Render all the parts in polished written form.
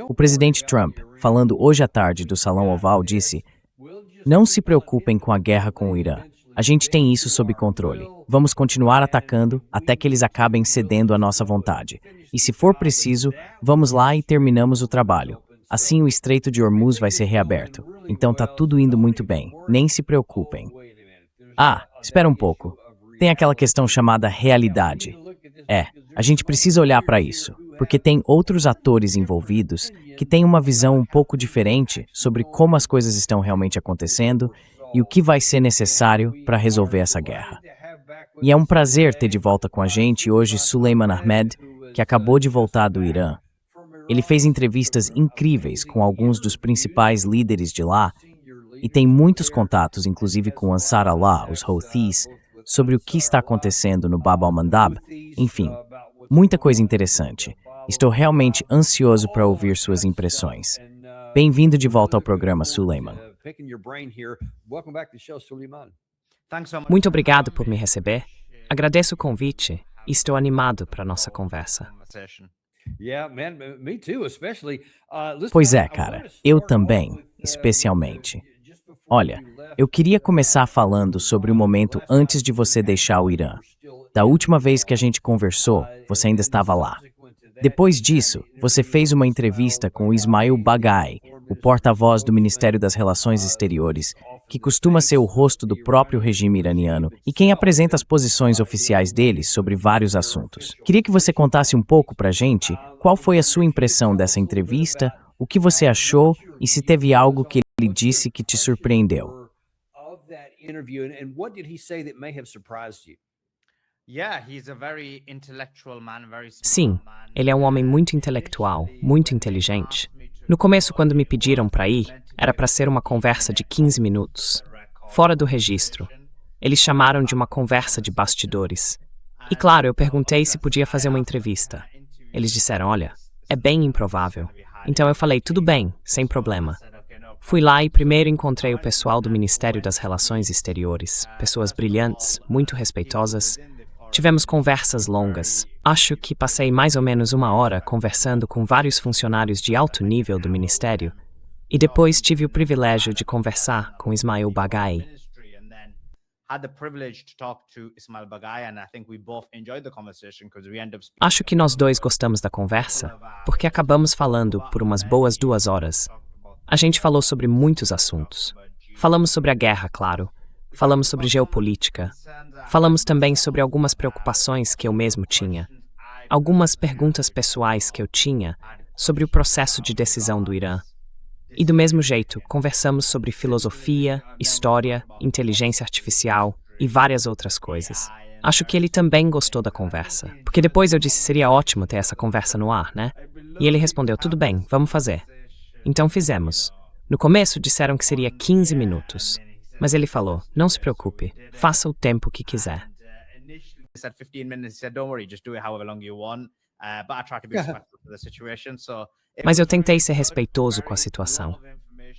O presidente Trump, falando hoje à tarde do Salão Oval, disse: "Não se preocupem com a guerra com o Irã. A gente tem isso sob controle. Vamos continuar atacando até que eles acabem cedendo à nossa vontade. E se for preciso, vamos lá e terminamos o trabalho. Assim o Estreito de Hormuz vai ser reaberto. Então tá tudo indo muito bem. Nem se preocupem." Ah, espera um pouco. Tem aquela questão chamada realidade. A gente precisa olhar para isso, porque tem outros atores envolvidos que têm uma visão um pouco diferente sobre como as coisas estão realmente acontecendo e o que vai ser necessário para resolver essa guerra. E é um prazer ter de volta com a gente hoje Suleiman Ahmed, que acabou de voltar do Irã. Ele fez entrevistas incríveis com alguns dos principais líderes de lá e tem muitos contatos, inclusive com Ansar Allah, os Houthis, sobre o que está acontecendo no Bab al-Mandab. Enfim, muita coisa interessante. Estou realmente ansioso para ouvir suas impressões. Bem-vindo de volta ao programa, Suleiman. Muito obrigado por me receber. Agradeço o convite e estou animado para a nossa conversa. Pois é, cara. Eu também, especialmente. Olha, eu queria começar falando sobre o momento antes de você deixar o Irã. Da última vez que a gente conversou, você ainda estava lá. Depois disso, você fez uma entrevista com o Ismail Baghai, o porta-voz do Ministério das Relações Exteriores, que costuma ser o rosto do próprio regime iraniano e quem apresenta as posições oficiais dele sobre vários assuntos. Queria que você contasse um pouco pra gente qual foi a sua impressão dessa entrevista, o que você achou e se teve algo que ele disse que te surpreendeu. Sim, ele é um homem muito intelectual, muito inteligente. No começo, quando me pediram para ir, era para ser uma conversa de 15 minutos, fora do registro. Eles chamaram de uma conversa de bastidores. E claro, eu perguntei se podia fazer uma entrevista. Eles disseram, olha, é bem improvável. Então eu falei, tudo bem, sem problema. Fui lá e primeiro encontrei o pessoal do Ministério das Relações Exteriores, pessoas brilhantes, muito respeitosas. Tivemos conversas longas. Acho que passei mais ou menos 1 hora conversando com vários funcionários de alto nível do Ministério. E depois tive o privilégio de conversar com Ismail Baghai. Acho que nós dois gostamos da conversa, porque acabamos falando por umas boas 2 horas. A gente falou sobre muitos assuntos. Falamos sobre a guerra, claro. Falamos sobre geopolítica. Falamos também sobre algumas preocupações que eu mesmo tinha. Algumas perguntas pessoais que eu tinha sobre o processo de decisão do Irã. E do mesmo jeito, conversamos sobre filosofia, história, inteligência artificial e várias outras coisas. Acho que ele também gostou da conversa, porque depois eu disse seria ótimo ter essa conversa no ar, né? E ele respondeu, tudo bem, vamos fazer. Então fizemos. No começo disseram que seria 15 minutos, mas ele falou, não se preocupe, faça o tempo que quiser. Mas eu tentei ser respeitoso com a situação.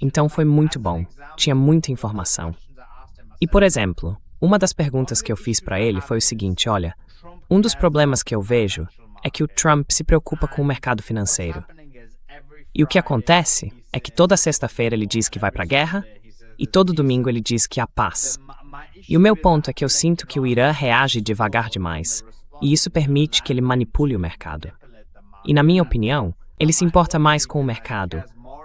Então foi muito bom, tinha muita informação. E, por exemplo, uma das perguntas que eu fiz para ele foi o seguinte, olha, um dos problemas que eu vejo é que o Trump se preocupa com o mercado financeiro. E o que acontece é que toda sexta-feira ele diz que vai para a guerra e todo domingo ele diz que há paz. E o meu ponto é que eu sinto que o Irã reage devagar demais e isso permite que ele manipule o mercado. E na minha opinião, ele se importa mais com o mercado,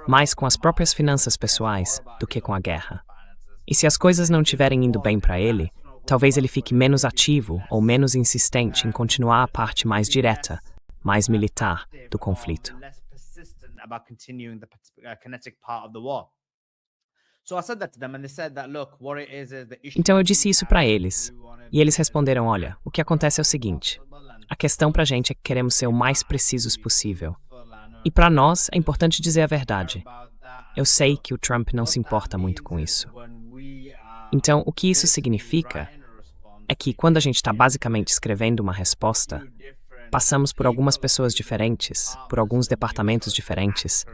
mais com as próprias finanças pessoais do que com a guerra. E se as coisas não estiverem indo bem para ele, talvez ele fique menos ativo ou menos insistente em continuar a parte mais direta, mais militar do conflito. Então eu disse isso para eles, e eles responderam, olha, o que acontece é o seguinte, a questão pra gente é que queremos ser o mais precisos possível. E para nós é importante dizer a verdade. Eu sei que o Trump não se importa muito com isso. Então, o que isso significa é que quando a gente está basicamente escrevendo uma resposta, passamos por algumas pessoas diferentes, por alguns departamentos diferentes,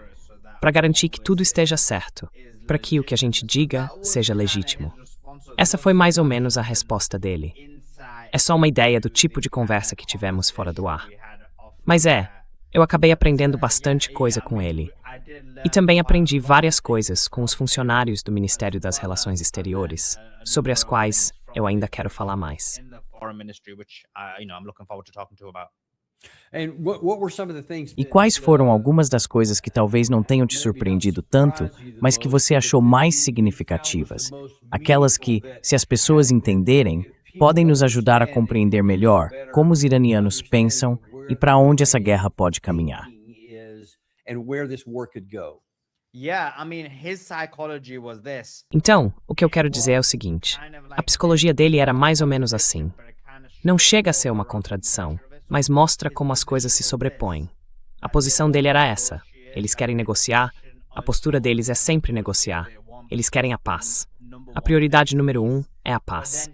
para garantir que tudo esteja certo, para que o que a gente diga seja legítimo. Essa foi mais ou menos a resposta dele. É só uma ideia do tipo de conversa que tivemos fora do ar. Mas Eu acabei aprendendo bastante coisa com ele. E também aprendi várias coisas com os funcionários do Ministério das Relações Exteriores, sobre as quais eu ainda quero falar mais. E quais foram algumas das coisas que talvez não tenham te surpreendido tanto, mas que você achou mais significativas? Aquelas que, se as pessoas entenderem, podem nos ajudar a compreender melhor como os iranianos pensam e para onde essa guerra pode caminhar. Então, o que eu quero dizer é o seguinte: a psicologia dele era mais ou menos assim. Não chega a ser uma contradição, mas mostra como as coisas se sobrepõem. A posição dele era essa: eles querem negociar, a postura deles é sempre negociar, eles querem a paz. A prioridade número 1 é a paz.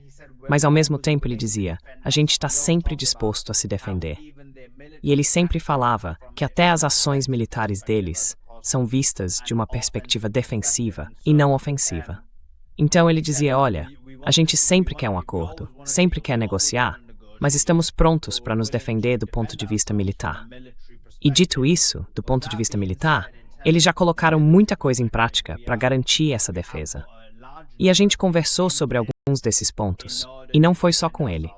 Mas ao mesmo tempo ele dizia, a gente está sempre disposto a se defender. E ele sempre falava que até as ações militares deles são vistas de uma perspectiva defensiva e não ofensiva. Então ele dizia, olha, a gente sempre quer um acordo, sempre quer negociar, mas estamos prontos para nos defender do ponto de vista militar. E dito isso, do ponto de vista militar, eles já colocaram muita coisa em prática para garantir essa defesa. E a gente conversou sobre alguns desses pontos, e não foi só com ele.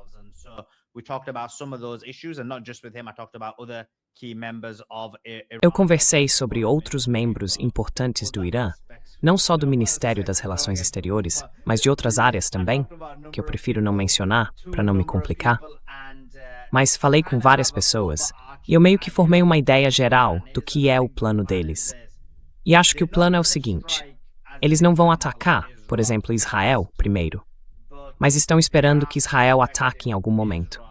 Eu conversei sobre outros membros importantes do Irã, não só do Ministério das Relações Exteriores, mas de outras áreas também, que eu prefiro não mencionar para não me complicar. Mas falei com várias pessoas, e eu meio que formei uma ideia geral do que é o plano deles. E acho que o plano é o seguinte: eles não vão atacar, por exemplo, Israel primeiro, mas estão esperando que Israel ataque em algum momento.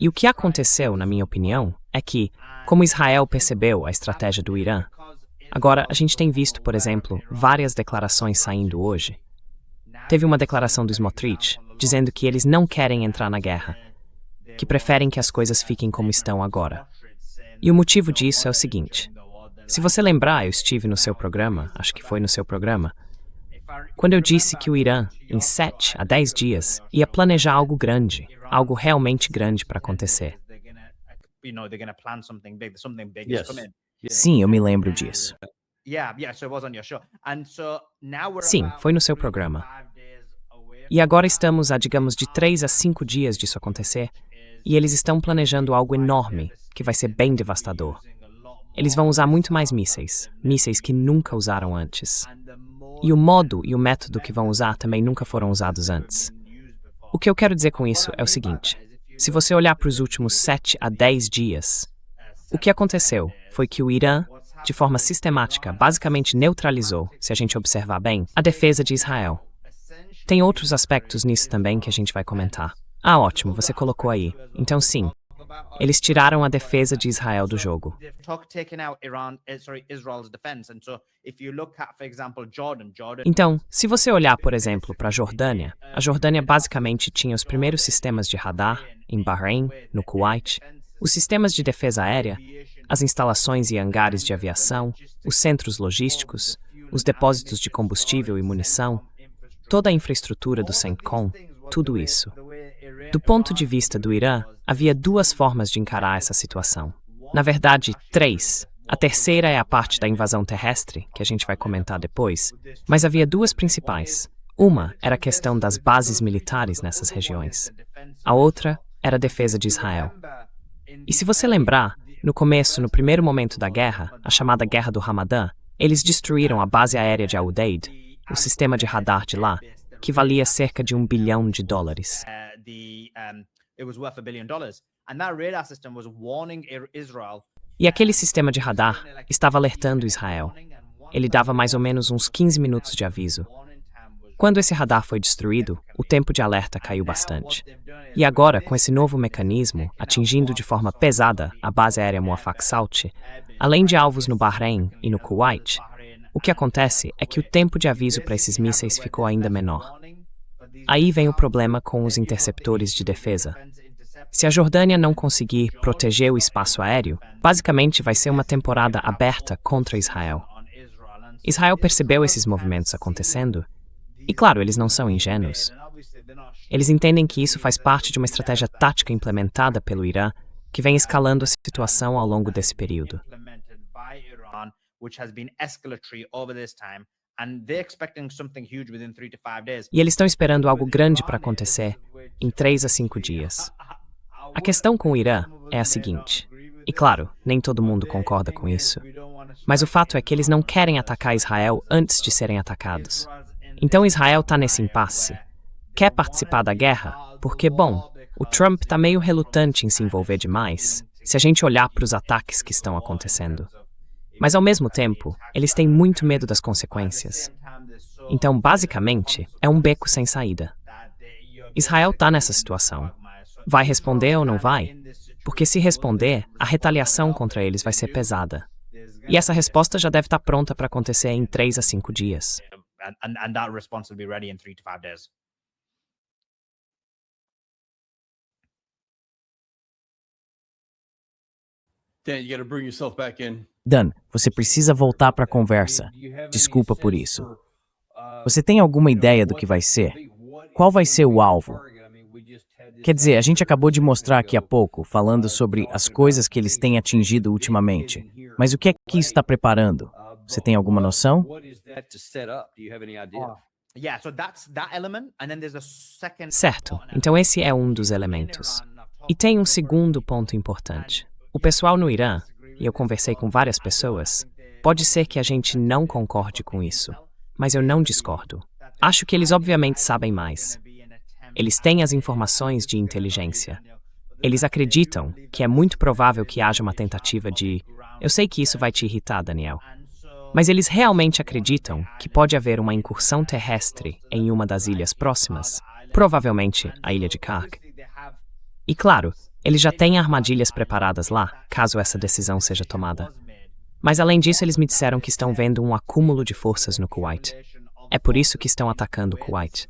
E o que aconteceu, na minha opinião, é que, como Israel percebeu a estratégia do Irã, agora a gente tem visto, por exemplo, várias declarações saindo hoje. Teve uma declaração do Smotrich, dizendo que eles não querem entrar na guerra, que preferem que as coisas fiquem como estão agora. E o motivo disso é o seguinte: se você lembrar, eu estive no seu programa, acho que foi no seu programa, quando eu disse que o Irã, em 7 a 10 dias, ia planejar algo grande, algo realmente grande para acontecer. Sim, eu me lembro disso. Sim, foi no seu programa. E agora estamos a, digamos, de 3 a 5 dias disso acontecer, e eles estão planejando algo enorme, que vai ser bem devastador. Eles vão usar muito mais mísseis, mísseis que nunca usaram antes. E o modo e o método que vão usar também nunca foram usados antes. O que eu quero dizer com isso é o seguinte: se você olhar para os últimos 7 a 10 dias, o que aconteceu foi que o Irã, de forma sistemática, basicamente neutralizou, se a gente observar bem, a defesa de Israel. Tem outros aspectos nisso também que a gente vai comentar. Ah, ótimo, você colocou aí. Então sim, eles tiraram a defesa de Israel do jogo. Então, se você olhar, por exemplo, para a Jordânia basicamente tinha os primeiros sistemas de radar, em Bahrein, no Kuwait, os sistemas de defesa aérea, as instalações e hangares de aviação, os centros logísticos, os depósitos de combustível e munição, toda a infraestrutura do CENTCOM, tudo isso. Do ponto de vista do Irã, havia 2 formas de encarar essa situação. Na verdade, 3. A terceira é a parte da invasão terrestre, que a gente vai comentar depois, mas havia 2 principais. Uma era a questão das bases militares nessas regiões. A outra era a defesa de Israel. E se você lembrar, no começo, no primeiro momento da guerra, a chamada Guerra do Ramadã, eles destruíram a base aérea de Al-Udeid, o sistema de radar de lá, que valia cerca de $1 bilhão. E aquele sistema de radar estava alertando Israel. Ele dava mais ou menos uns 15 minutos de aviso. Quando esse radar foi destruído, o tempo de alerta caiu bastante. E agora, com esse novo mecanismo, atingindo de forma pesada a base aérea Muwafaq Salt, além de alvos no Bahrein e no Kuwait, o que acontece é que o tempo de aviso para esses mísseis ficou ainda menor. Aí vem o problema com os interceptores de defesa. Se a Jordânia não conseguir proteger o espaço aéreo, basicamente vai ser uma temporada aberta contra Israel. Israel percebeu esses movimentos acontecendo, e claro, eles não são ingênuos. Eles entendem que isso faz parte de uma estratégia tática implementada pelo Irã que vem escalando a situação ao longo desse período. E eles estão esperando algo grande para acontecer em 3 a 5 dias. A questão com o Irã é a seguinte, e claro, nem todo mundo concorda com isso, mas o fato é que eles não querem atacar Israel antes de serem atacados. Então Israel está nesse impasse. Quer participar da guerra? Porque, bom, o Trump está meio relutante em se envolver demais, se a gente olhar para os ataques que estão acontecendo. Mas, ao mesmo tempo, eles têm muito medo das consequências. Então, basicamente, é um beco sem saída. Israel está nessa situação. Vai responder ou não vai? Porque se responder, a retaliação contra eles vai ser pesada. E essa resposta já deve estar pronta para acontecer em 3 a 5 dias. And that response will be ready in 3 to 5 days. Dan, you got to bring yourself back in. Dan, você precisa voltar para a conversa. Desculpa por isso. Você tem alguma ideia do que vai ser? Qual vai ser o alvo? Quer dizer, a gente acabou de mostrar aqui há pouco, falando sobre as coisas que eles têm atingido ultimamente. Mas o que é que isso está preparando? Você tem alguma noção? Certo, então esse é um dos elementos. E tem um segundo ponto importante. O pessoal no Irã, e eu conversei com várias pessoas, pode ser que a gente não concorde com isso, mas eu não discordo. Acho que eles obviamente sabem mais. Eles têm as informações de inteligência. Eles acreditam que é muito provável que haja uma tentativa de... Eu sei que isso vai te irritar, Daniel. Mas eles realmente acreditam que pode haver uma incursão terrestre em uma das ilhas próximas, provavelmente a ilha de Karg. E claro, eles já têm armadilhas preparadas lá, caso essa decisão seja tomada. Mas além disso, eles me disseram que estão vendo um acúmulo de forças no Kuwait. É por isso que estão atacando o Kuwait.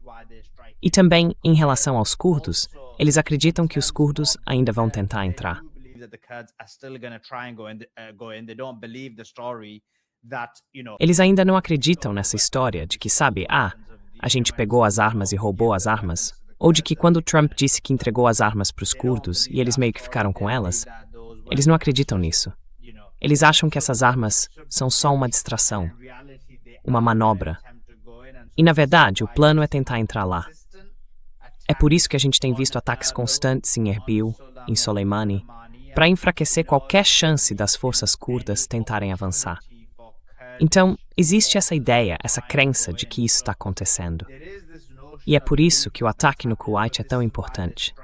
E também, em relação aos curdos, eles acreditam que os curdos ainda vão tentar entrar. Eles ainda não acreditam nessa história de que, sabe, a gente pegou as armas e roubou as armas, ou de que quando Trump disse que entregou as armas para os curdos e eles meio que ficaram com elas, eles não acreditam nisso. Eles acham que essas armas são só uma distração, uma manobra. E, na verdade, o plano é tentar entrar lá. É por isso que a gente tem visto ataques constantes em Erbil, em Soleimani, para enfraquecer qualquer chance das forças curdas tentarem avançar. Então, existe essa ideia, essa crença de que isso está acontecendo. E é por isso que o ataque no Kuwait é tão importante.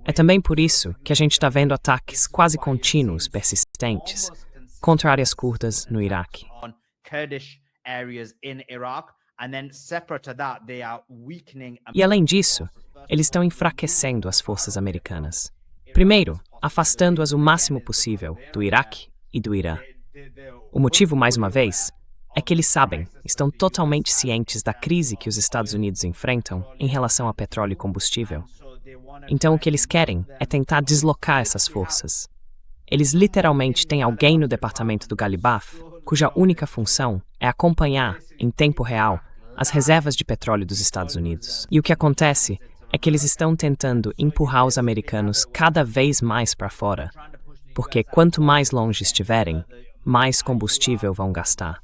É também por isso que a gente está vendo ataques quase contínuos, persistentes, contra áreas curdas no Iraque. E além disso, eles estão enfraquecendo as forças americanas. Primeiro, afastando-as o máximo possível do Iraque e do Irã. O motivo, mais uma vez, é que eles sabem, estão totalmente cientes da crise que os Estados Unidos enfrentam em relação a petróleo e combustível. Então o que eles querem é tentar deslocar essas forças. Eles literalmente têm alguém no departamento do Galibaf, cuja única função é acompanhar, em tempo real, as reservas de petróleo dos Estados Unidos. E o que acontece é que eles estão tentando empurrar os americanos cada vez mais para fora, porque quanto mais longe estiverem, mais combustível vão gastar.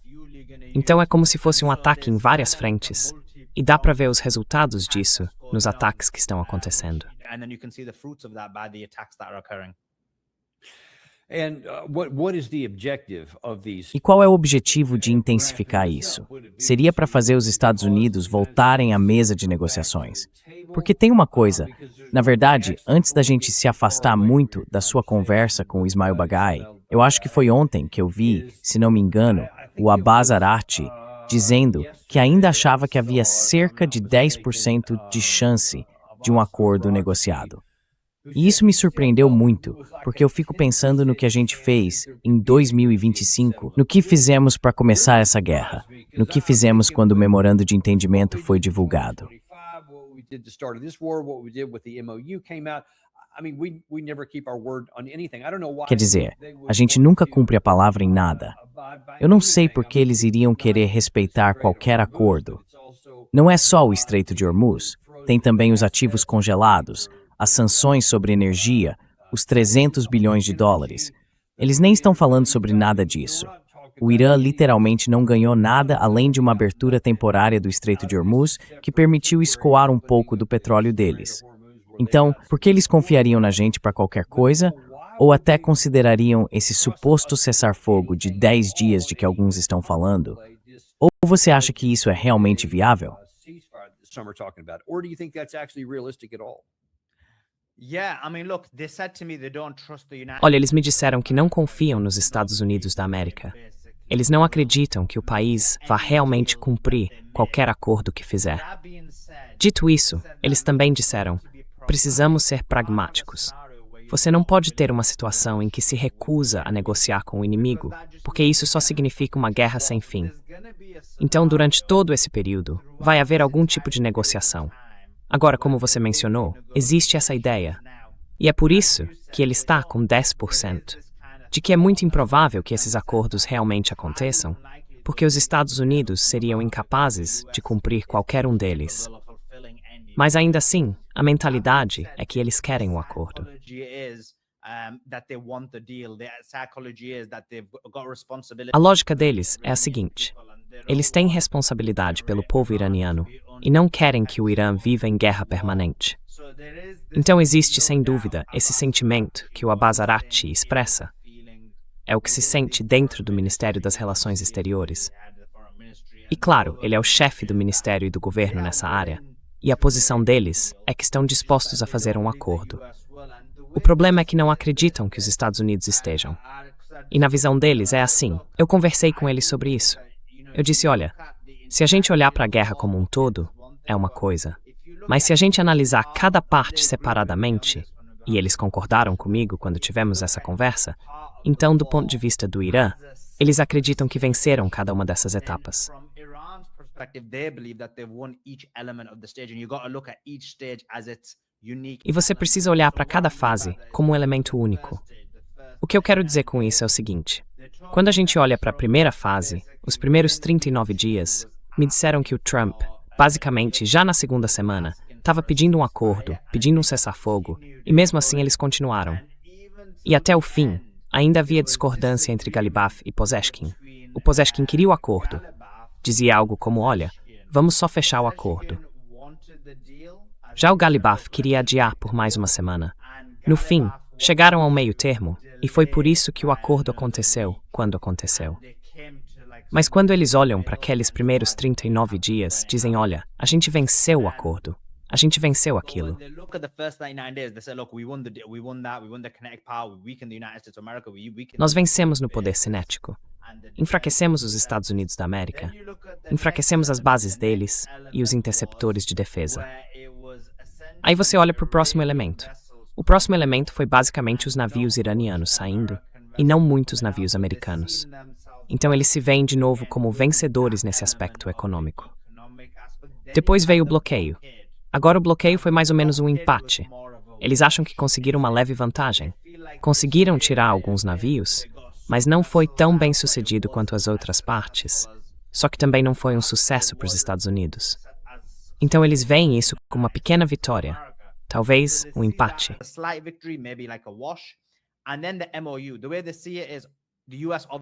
Então é como se fosse um ataque em várias frentes, e dá para ver os resultados disso nos ataques que estão acontecendo. E qual é o objetivo de intensificar isso? Seria para fazer os Estados Unidos voltarem à mesa de negociações. Porque tem uma coisa, na verdade, antes da gente se afastar muito da sua conversa com o Ismail Bagai, eu acho que foi ontem que eu vi, se não me engano, o Abbas Arati dizendo que ainda achava que havia cerca de 10% de chance de um acordo negociado. E isso me surpreendeu muito, porque eu fico pensando no que a gente fez em 2025, no que fizemos para começar essa guerra, no que fizemos quando o memorando de entendimento foi divulgado. Quer dizer, a gente nunca cumpre a palavra em nada. Eu não sei por que eles iriam querer respeitar qualquer acordo. Não é só o Estreito de Hormuz, tem também os ativos congelados, as sanções sobre energia, os 300 bilhões de dólares. Eles nem estão falando sobre nada disso. O Irã literalmente não ganhou nada além de uma abertura temporária do Estreito de Hormuz que permitiu escoar um pouco do petróleo deles. Então, por que eles confiariam na gente para qualquer coisa? Ou até considerariam esse suposto cessar-fogo de 10 dias de que alguns estão falando? Ou você acha que isso é realmente viável? Olha, eles me disseram que não confiam nos Estados Unidos da América. Eles não acreditam que o país vá realmente cumprir qualquer acordo que fizer. Dito isso, eles também disseram: precisamos ser pragmáticos. Você não pode ter uma situação em que se recusa a negociar com o inimigo, porque isso só significa uma guerra sem fim. Então, durante todo esse período, vai haver algum tipo de negociação. Agora, como você mencionou, existe essa ideia. E é por isso que ele está com 10%. De que é muito improvável que esses acordos realmente aconteçam, porque os Estados Unidos seriam incapazes de cumprir qualquer um deles. Mas ainda assim, a mentalidade é que eles querem o acordo. A lógica deles é a seguinte: eles têm responsabilidade pelo povo iraniano e não querem que o Irã viva em guerra permanente. Então existe, sem dúvida, esse sentimento que o Abbas Araghchi expressa. É o que se sente dentro do Ministério das Relações Exteriores. E claro, ele é o chefe do Ministério e do governo nessa área, e a posição deles é que estão dispostos a fazer um acordo. O problema é que não acreditam que os Estados Unidos estejam. E na visão deles é assim. Eu conversei com eles sobre isso. Eu disse, olha, se a gente olhar para a guerra como um todo, é uma coisa. Mas se a gente analisar cada parte separadamente, e eles concordaram comigo quando tivemos essa conversa, então, do ponto de vista do Irã, eles acreditam que venceram cada uma dessas etapas. E você precisa olhar para cada fase como um elemento único. O que eu quero dizer com isso é o seguinte: quando a gente olha para a primeira fase, os primeiros 39 dias, me disseram que o Trump, basicamente já na segunda semana, estava pedindo um acordo, pedindo um cessar-fogo, e mesmo assim eles continuaram. E até o fim, ainda havia discordância entre Galibaf e Pezeshkian. O Pezeshkian queria o acordo. Dizia algo como, olha, vamos só fechar o acordo. Já o Galibaf queria adiar por mais uma semana. No fim, chegaram ao meio termo, e foi por isso que o acordo aconteceu quando aconteceu. Mas quando eles olham para aqueles primeiros 39 dias, dizem, olha, a gente venceu o acordo. A gente venceu aquilo. Nós vencemos no poder cinético. Enfraquecemos os Estados Unidos da América. Enfraquecemos as bases deles e os interceptores de defesa. Aí você olha para o próximo elemento. O próximo elemento foi basicamente os navios iranianos saindo, e não muitos navios americanos. Então eles se veem de novo como vencedores nesse aspecto econômico. Depois veio o bloqueio. Agora o bloqueio foi mais ou menos um empate. Eles acham que conseguiram uma leve vantagem. Conseguiram tirar alguns navios, mas não foi tão bem sucedido quanto as outras partes. Só que também não foi um sucesso para os Estados Unidos. Então eles veem isso como uma pequena vitória. Talvez um empate.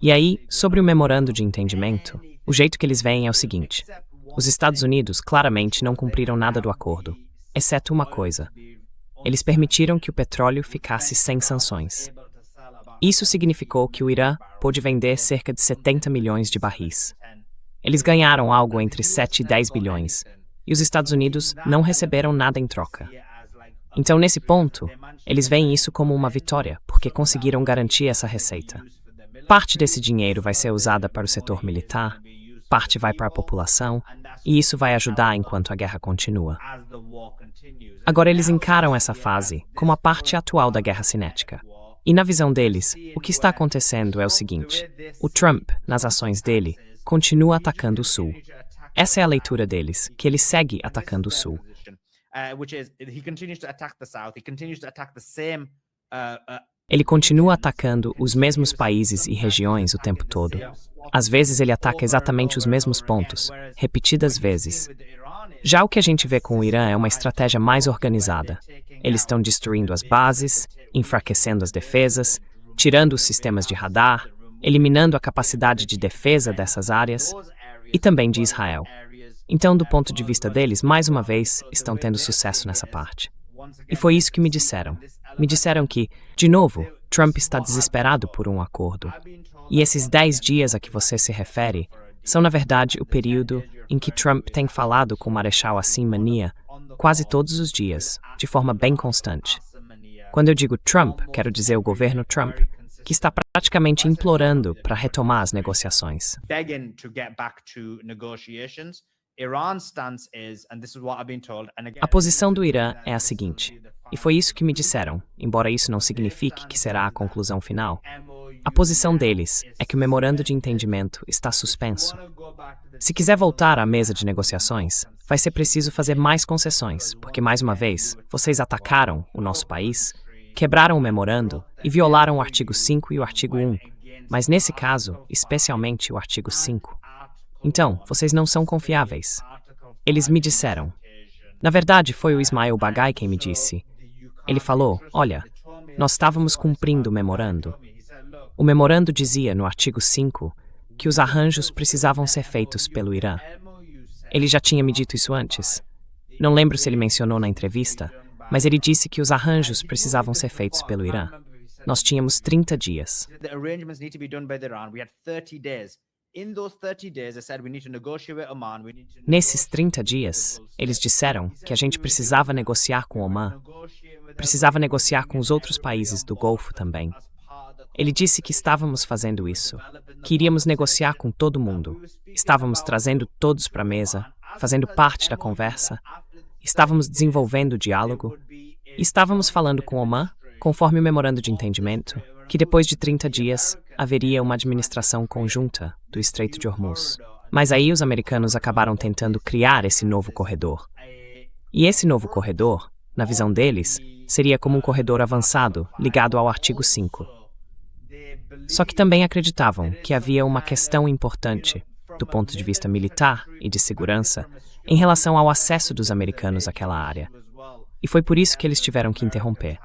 E aí, sobre o memorando de entendimento, o jeito que eles veem é o seguinte: os Estados Unidos claramente não cumpriram nada do acordo, exceto uma coisa. Eles permitiram que o petróleo ficasse sem sanções. Isso significou que o Irã pôde vender cerca de 70 milhões de barris. Eles ganharam algo entre 7 e 10 bilhões, e os Estados Unidos não receberam nada em troca. Então, nesse ponto, eles veem isso como uma vitória, porque conseguiram garantir essa receita. Parte desse dinheiro vai ser usada para o setor militar, parte vai para a população, e isso vai ajudar enquanto a guerra continua. Agora eles encaram essa fase como a parte atual da guerra cinética. E na visão deles, o que está acontecendo é o seguinte: o Trump, nas ações dele, continua atacando o Sul. Essa é a leitura deles, que ele segue atacando o Sul. Ele continua atacando os mesmos países e regiões o tempo todo. Às vezes ele ataca exatamente os mesmos pontos, repetidas vezes. Já o que a gente vê com o Irã é uma estratégia mais organizada. Eles estão destruindo as bases, enfraquecendo as defesas, tirando os sistemas de radar, eliminando a capacidade de defesa dessas áreas e também de Israel. Então, do ponto de vista deles, mais uma vez, estão tendo sucesso nessa parte. E foi isso que me disseram. Me disseram que, de novo, Trump está desesperado por um acordo. E esses 10 dias a que você se refere são, na verdade, o período em que Trump tem falado com o Marechal Hassan Mania quase todos os dias, de forma bem constante. Quando eu digo Trump, quero dizer o governo Trump, que está praticamente implorando para retomar as negociações. Begging to get back to negotiations. Iran's stance is, and this is what I've been told, and again, A posição do Irã é a seguinte, e foi isso que me disseram, embora isso não signifique que será a conclusão final. A posição deles é que o memorando de entendimento está suspenso. Se quiser voltar à mesa de negociações, vai ser preciso fazer mais concessões, porque, mais uma vez, vocês atacaram o nosso país, quebraram o memorando e violaram o artigo 5 e o artigo 1, mas nesse caso, especialmente o artigo 5. Então, vocês não são confiáveis. Eles me disseram. Na verdade, foi o Ismail Bagai quem me disse. Ele falou, olha, nós estávamos cumprindo o memorando. O memorando dizia, no artigo 5, que os arranjos precisavam ser feitos pelo Irã. Ele já tinha me dito isso antes. Não lembro se ele mencionou na entrevista, mas ele disse que os arranjos precisavam ser feitos pelo Irã. Nós tínhamos 30 dias. the arrangements need to be done by the Iran. We had 30 days. In those 30 days, they said we need to negotiate with Oman. We need to Nesses 30 dias, eles disseram que a gente precisava negociar com Omã, precisava negociar com os outros países do Golfo também. Ele disse que estávamos fazendo isso, que iríamos negociar com todo mundo. Estávamos trazendo todos para a mesa, fazendo parte da conversa, estávamos desenvolvendo o diálogo, e estávamos falando com Omã, conforme o memorando de entendimento, que depois de 30 dias haveria uma administração conjunta do Estreito de Hormuz. Mas aí os americanos acabaram tentando criar esse novo corredor. E esse novo corredor, na visão deles, seria como um corredor avançado ligado ao artigo 5. Só que também acreditavam que havia uma questão importante, do ponto de vista militar e de segurança, em relação ao acesso dos americanos àquela área. E foi por isso que eles tiveram que interromper.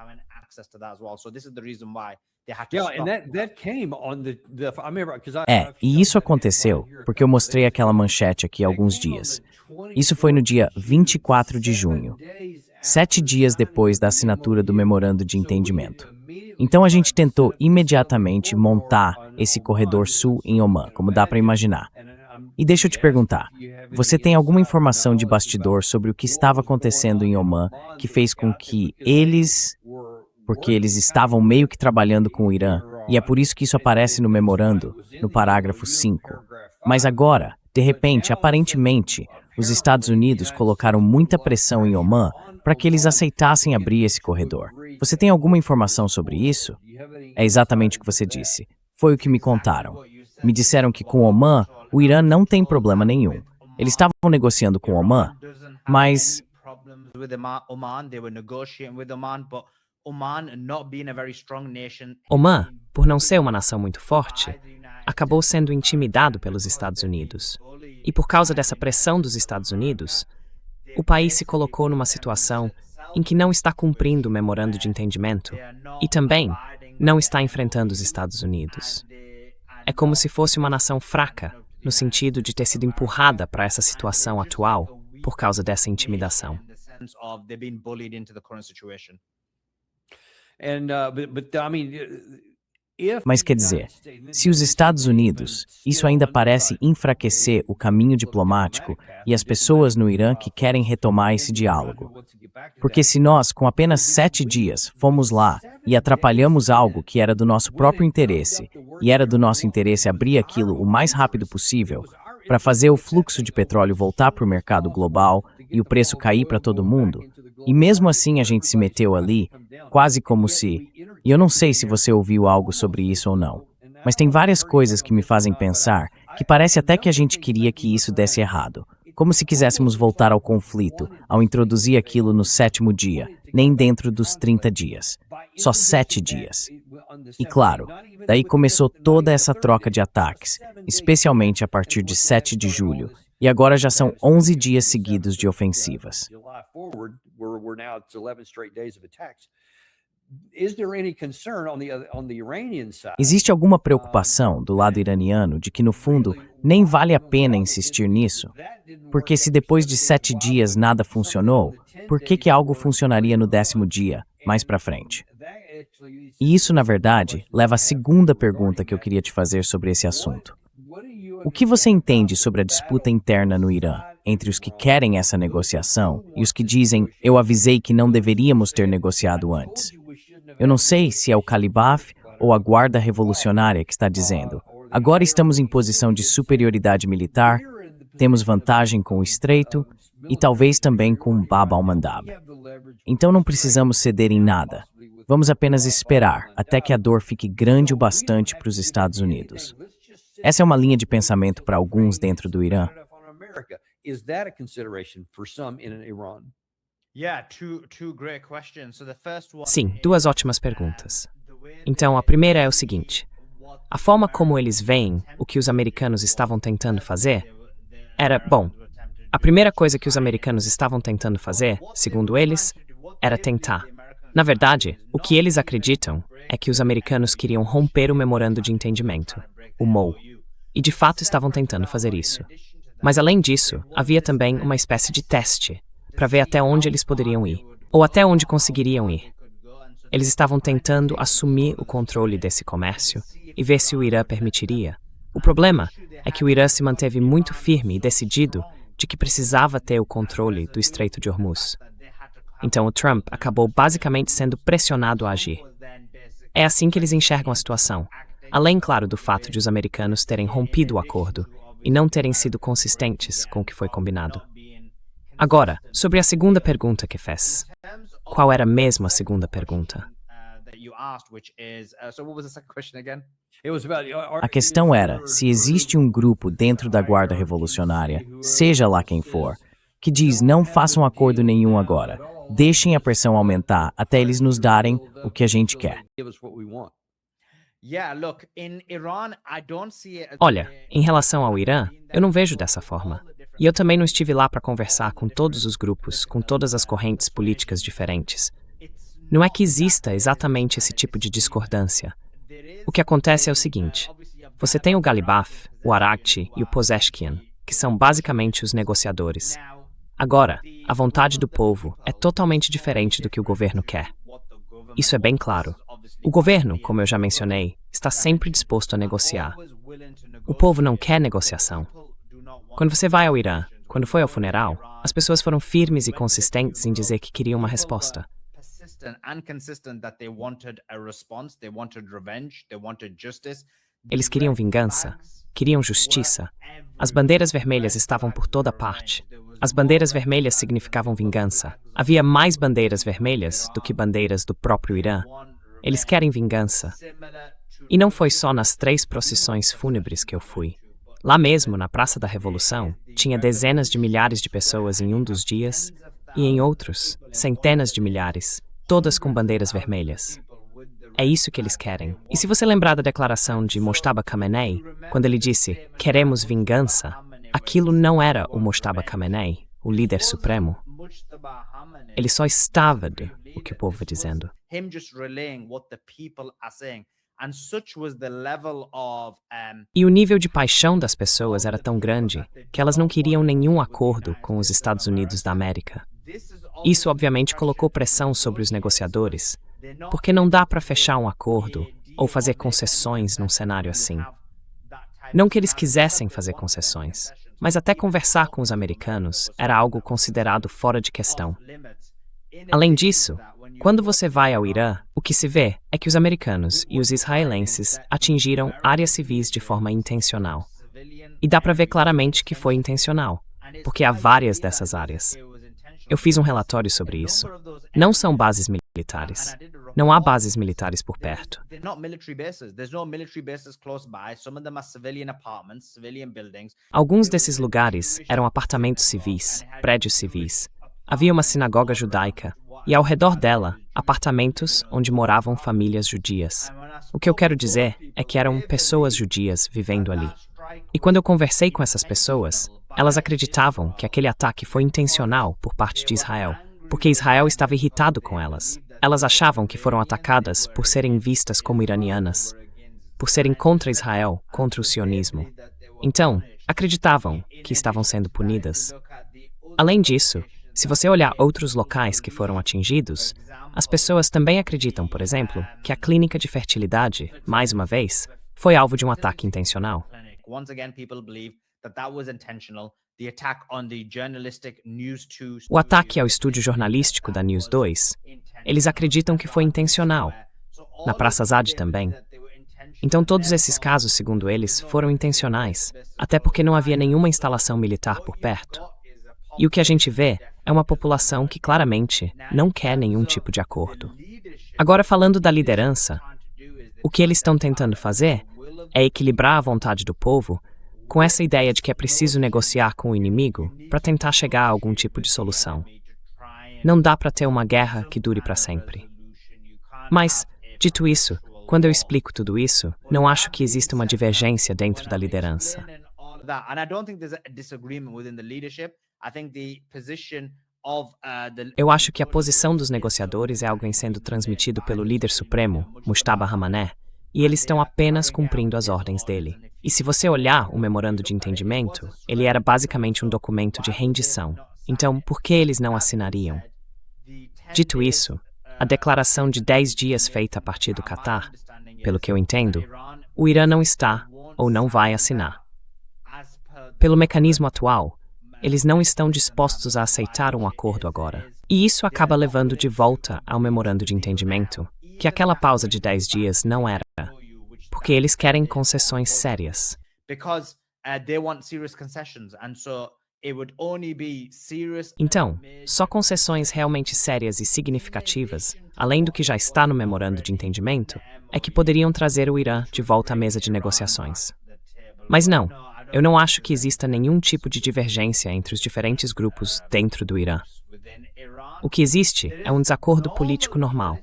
access to that as well. So this is the reason why they had to Yeah, stop. and that came on the I remember because E isso aconteceu porque eu mostrei aquela manchete aqui há alguns dias. Isso foi no dia 24 de junho, 7 dias depois da assinatura do memorando de entendimento. Então a gente tentou imediatamente montar esse corredor sul em Omã, como dá para imaginar. E deixa eu te perguntar, você tem alguma informação de bastidor sobre o que estava acontecendo em Omã que fez com que porque eles estavam meio que trabalhando com o Irã, e é por isso que isso aparece no memorando, no parágrafo 5. Mas agora, de repente, aparentemente, os Estados Unidos colocaram muita pressão em Omã para que eles aceitassem abrir esse corredor. Você tem alguma informação sobre isso? É exatamente o que você disse. Foi o que me contaram. Me disseram que com Omã, o Irã não tem problema nenhum. Eles estavam negociando com Omã, mas Problems with Oman, they were negotiating with Oman, but Oman not being a very strong nation. Omã, por não ser uma nação muito forte, acabou sendo intimidado pelos Estados Unidos. E por causa dessa pressão dos Estados Unidos, o país se colocou numa situação em que não está cumprindo o memorando de entendimento e também não está enfrentando os Estados Unidos. É como se fosse uma nação fraca, no sentido de ter sido empurrada para essa situação atual por causa dessa intimidação. In the sense of they've been bullied into the current situation. and but I mean if Mas quer dizer, se os Estados Unidos, isso ainda parece enfraquecer o caminho diplomático e as pessoas no Irã que querem retomar esse diálogo. Porque se nós, com apenas 7 dias, fomos lá e atrapalhamos algo que era do nosso próprio interesse, e era do nosso interesse abrir aquilo o mais rápido possível, para fazer o fluxo de petróleo voltar para o mercado global e o preço cair para todo mundo, e mesmo assim a gente se meteu ali, quase como se... E eu não sei se você ouviu algo sobre isso ou não, mas tem várias coisas que me fazem pensar que parece até que a gente queria que isso desse errado, como se quiséssemos voltar ao conflito ao introduzir aquilo no 7º dia, nem dentro dos 30 dias, só 7 dias. E claro, daí começou toda essa troca de ataques, especialmente a partir de 7 de julho, E agora já são 11 dias seguidos de ofensivas. July forward, we're now it's 11 straight days of attacks. Is there any concern on the Iranian side? Existe alguma preocupação do lado iraniano de que, no fundo, nem vale a pena insistir nisso? Porque se depois de 7 dias nada funcionou, por que algo funcionaria no 10º dia, mais pra frente? E isso, na verdade, leva à segunda pergunta que eu queria te fazer sobre esse assunto. O que você entende sobre a disputa interna no Irã, entre os que querem essa negociação e os que dizem, eu avisei que não deveríamos ter negociado antes? Eu não sei se é o Calibaf ou a Guarda Revolucionária que está dizendo, agora estamos em posição de superioridade militar, temos vantagem com o Estreito e talvez também com Bab al-Mandab. Então não precisamos ceder em nada. Vamos apenas esperar até que a dor fique grande o bastante para os Estados Unidos. Essa é uma linha de pensamento para alguns dentro do Irã. Is that a consideration for some in Iran? Sim, duas ótimas perguntas. Então, a primeira é o seguinte: a forma como eles veem o que os americanos estavam tentando fazer era, bom, a primeira coisa que os americanos estavam tentando fazer, segundo eles, era tentar. Na verdade, o que eles acreditam é que os americanos queriam romper o memorando de entendimento, o MOU, e de fato estavam tentando fazer isso. Mas além disso, havia também uma espécie de teste para ver até onde eles poderiam ir, ou até onde conseguiriam ir. Eles estavam tentando assumir o controle desse comércio e ver se o Irã permitiria. O problema é que o Irã se manteve muito firme e decidido de que precisava ter o controle do Estreito de Hormuz. Então o Trump acabou basicamente sendo pressionado a agir. É assim que eles enxergam a situação, além, claro, do fato de os americanos terem rompido o acordo e não terem sido consistentes com o que foi combinado. Agora, sobre a segunda pergunta que fez. Qual era mesmo a segunda pergunta? A questão era se existe um grupo dentro da Guarda Revolucionária, seja lá quem for, que diz não façam acordo nenhum agora, deixem a pressão aumentar até eles nos darem o que a gente quer. Olha, em relação ao Irã, eu não vejo dessa forma. E eu também não estive lá para conversar com todos os grupos, com todas as correntes políticas diferentes. Não é que exista exatamente esse tipo de discordância. O que acontece é o seguinte: você tem o Galibaf, o Arakchi e o Pezeshkian, que são basicamente os negociadores. Agora, a vontade do povo é totalmente diferente do que o governo quer. Isso é bem claro. O governo, como eu já mencionei, está sempre disposto a negociar. O povo não quer negociação. Quando você vai ao Irã, quando foi ao funeral, as pessoas foram firmes e consistentes em dizer que queriam uma resposta. Eles queriam vingança, queriam justiça. As bandeiras vermelhas estavam por toda parte. As bandeiras vermelhas significavam vingança. Havia mais bandeiras vermelhas do que bandeiras do próprio Irã. Eles querem vingança. E não foi só nas 3 procissões fúnebres que eu fui. Lá mesmo, na Praça da Revolução, tinha dezenas de milhares de pessoas em um dos dias e em outros, centenas de milhares, todas com bandeiras vermelhas. É isso que eles querem. E se você lembrar da declaração de Mojtaba Khamenei, quando ele disse, queremos vingança, aquilo não era o Mojtaba Khamenei, o líder supremo. Ele só estava o que o povo está dizendo. E o nível de paixão das pessoas era tão grande que elas não queriam nenhum acordo com os Estados Unidos da América. Isso obviamente colocou pressão sobre os negociadores, porque não dá para fechar um acordo ou fazer concessões num cenário assim. Não que eles quisessem fazer concessões, mas até conversar com os americanos era algo considerado fora de questão. Além disso, quando você vai ao Irã, o que se vê é que os americanos e os israelenses atingiram áreas civis de forma intencional. E dá para ver claramente que foi intencional, porque há várias dessas áreas. Eu fiz um relatório sobre isso. Não são bases militares. Não há bases militares por perto. Alguns desses lugares eram apartamentos civis, prédios civis. Havia uma sinagoga judaica e, ao redor dela, apartamentos onde moravam famílias judias. O que eu quero dizer é que eram pessoas judias vivendo ali. E quando eu conversei com essas pessoas, Elas acreditavam que aquele ataque foi intencional por parte de Israel, porque Israel estava irritado com elas. Elas achavam que foram atacadas por serem vistas como iranianas, por serem contra Israel, contra o sionismo. Então, acreditavam que estavam sendo punidas. Além disso, se você olhar outros locais que foram atingidos, as pessoas também acreditam, por exemplo, que a clínica de fertilidade, mais uma vez, foi alvo de um ataque intencional. O ataque ao estúdio jornalístico da News 2, eles acreditam que foi intencional. Na Praça Azad também. Então todos esses casos, segundo eles, foram intencionais, até porque não havia nenhuma instalação militar por perto. E o que a gente vê é uma população que claramente não quer nenhum tipo de acordo. Agora, falando da liderança, o que eles estão tentando fazer é equilibrar a vontade do povo com essa ideia de que é preciso negociar com o inimigo para tentar chegar a algum tipo de solução. Não dá para ter uma guerra que dure para sempre. Mas, dito isso, quando eu explico tudo isso, não acho que exista uma divergência dentro da liderança. Eu acho que a posição dos negociadores é algo em sendo transmitido pelo líder supremo, Mujtaba Rahmaneh, e eles estão apenas cumprindo as ordens dele. E se você olhar o memorando de entendimento, ele era basicamente um documento de rendição. Então, por que eles não assinariam? Dito isso, a declaração de 10 dias feita a partir do Catar, pelo que eu entendo, o Irã não está ou não vai assinar. Pelo mecanismo atual, eles não estão dispostos a aceitar um acordo agora. E isso acaba levando de volta ao memorando de entendimento, que aquela pausa de 10 dias não era, porque eles querem concessões sérias. Então, só concessões realmente sérias e significativas, além do que já está no memorando de entendimento, é que poderiam trazer o Irã de volta à mesa de negociações. Mas não, eu não acho que exista nenhum tipo de divergência entre os diferentes grupos dentro do Irã. O que existe é um desacordo político normal.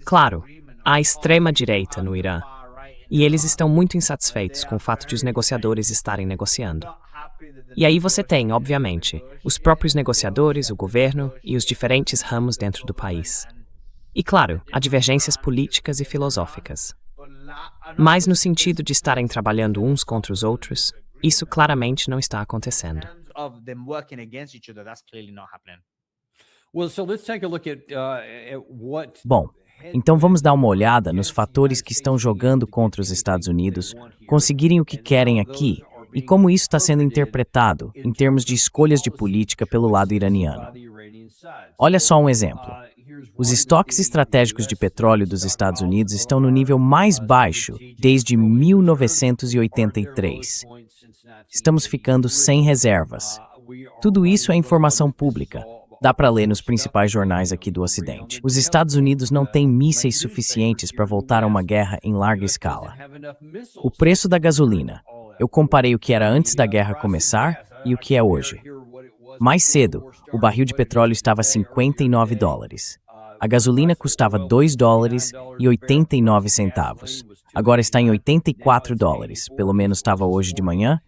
Claro, há a extrema-direita no Irã, e eles estão muito insatisfeitos com o fato de os negociadores estarem negociando. E aí você tem, obviamente, os próprios negociadores, o governo e os diferentes ramos dentro do país. E claro, há divergências políticas e filosóficas. Mas no sentido de estarem trabalhando uns contra os outros, isso claramente não está acontecendo. Bom, então vamos dar uma olhada nos fatores que estão jogando contra os Estados Unidos conseguirem o que querem aqui e como isso está sendo interpretado em termos de escolhas de política pelo lado iraniano. Olha só um exemplo. Os estoques estratégicos de petróleo dos Estados Unidos estão no nível mais baixo desde 1983. Estamos ficando sem reservas. Tudo isso é informação pública. Dá para ler nos principais jornais aqui do Ocidente. Os Estados Unidos não têm mísseis suficientes para voltar a uma guerra em larga escala. O preço da gasolina. Eu comparei o que era antes da guerra começar e o que é hoje. Mais cedo, o barril de petróleo estava a $59. A gasolina custava $2,89. Agora está em $84, pelo menos estava hoje de manhã.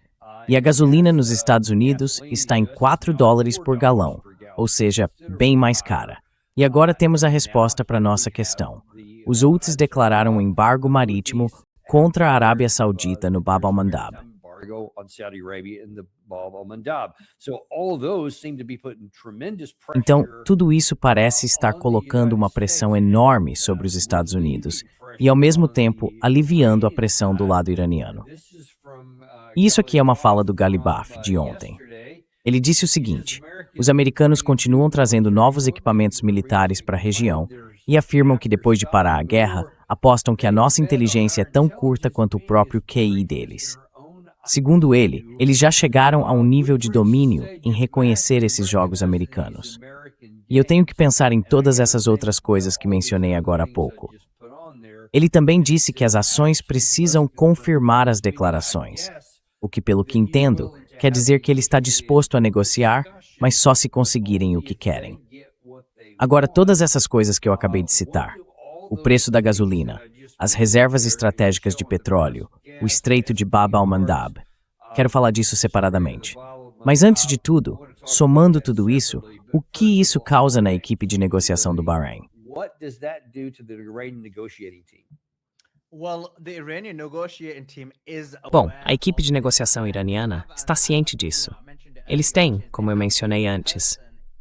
E a gasolina nos Estados Unidos está em $4 por galão, ou seja, bem mais cara. E agora temos a resposta para nossa questão. Os Houthis declararam um embargo marítimo contra a Arábia Saudita no Bab al-Mandab. Então, tudo isso parece estar colocando uma pressão enorme sobre os Estados Unidos e, ao mesmo tempo, aliviando a pressão do lado iraniano. E isso aqui é uma fala do Ghalibaf, de ontem. Ele disse o seguinte: os americanos continuam trazendo novos equipamentos militares para a região e afirmam que, depois de parar a guerra, apostam que a nossa inteligência é tão curta quanto o próprio QI deles. Segundo ele, eles já chegaram a um nível de domínio em reconhecer esses jogos americanos. E eu tenho que pensar em todas essas outras coisas que mencionei agora há pouco. Ele também disse que as ações precisam confirmar as declarações, o que, pelo que entendo, quer dizer que ele está disposto a negociar, mas só se conseguirem o que querem. Agora, todas essas coisas que eu acabei de citar, o preço da gasolina, as reservas estratégicas de petróleo, o estreito de Bab al-Mandab, quero falar disso separadamente. Mas antes de tudo, somando tudo isso, o que isso causa na equipe de negociação do Bahrein? What does that do to the Iranian negotiating team? Bom, a equipe de negociação iraniana está ciente disso. Eles têm, como eu mencionei antes,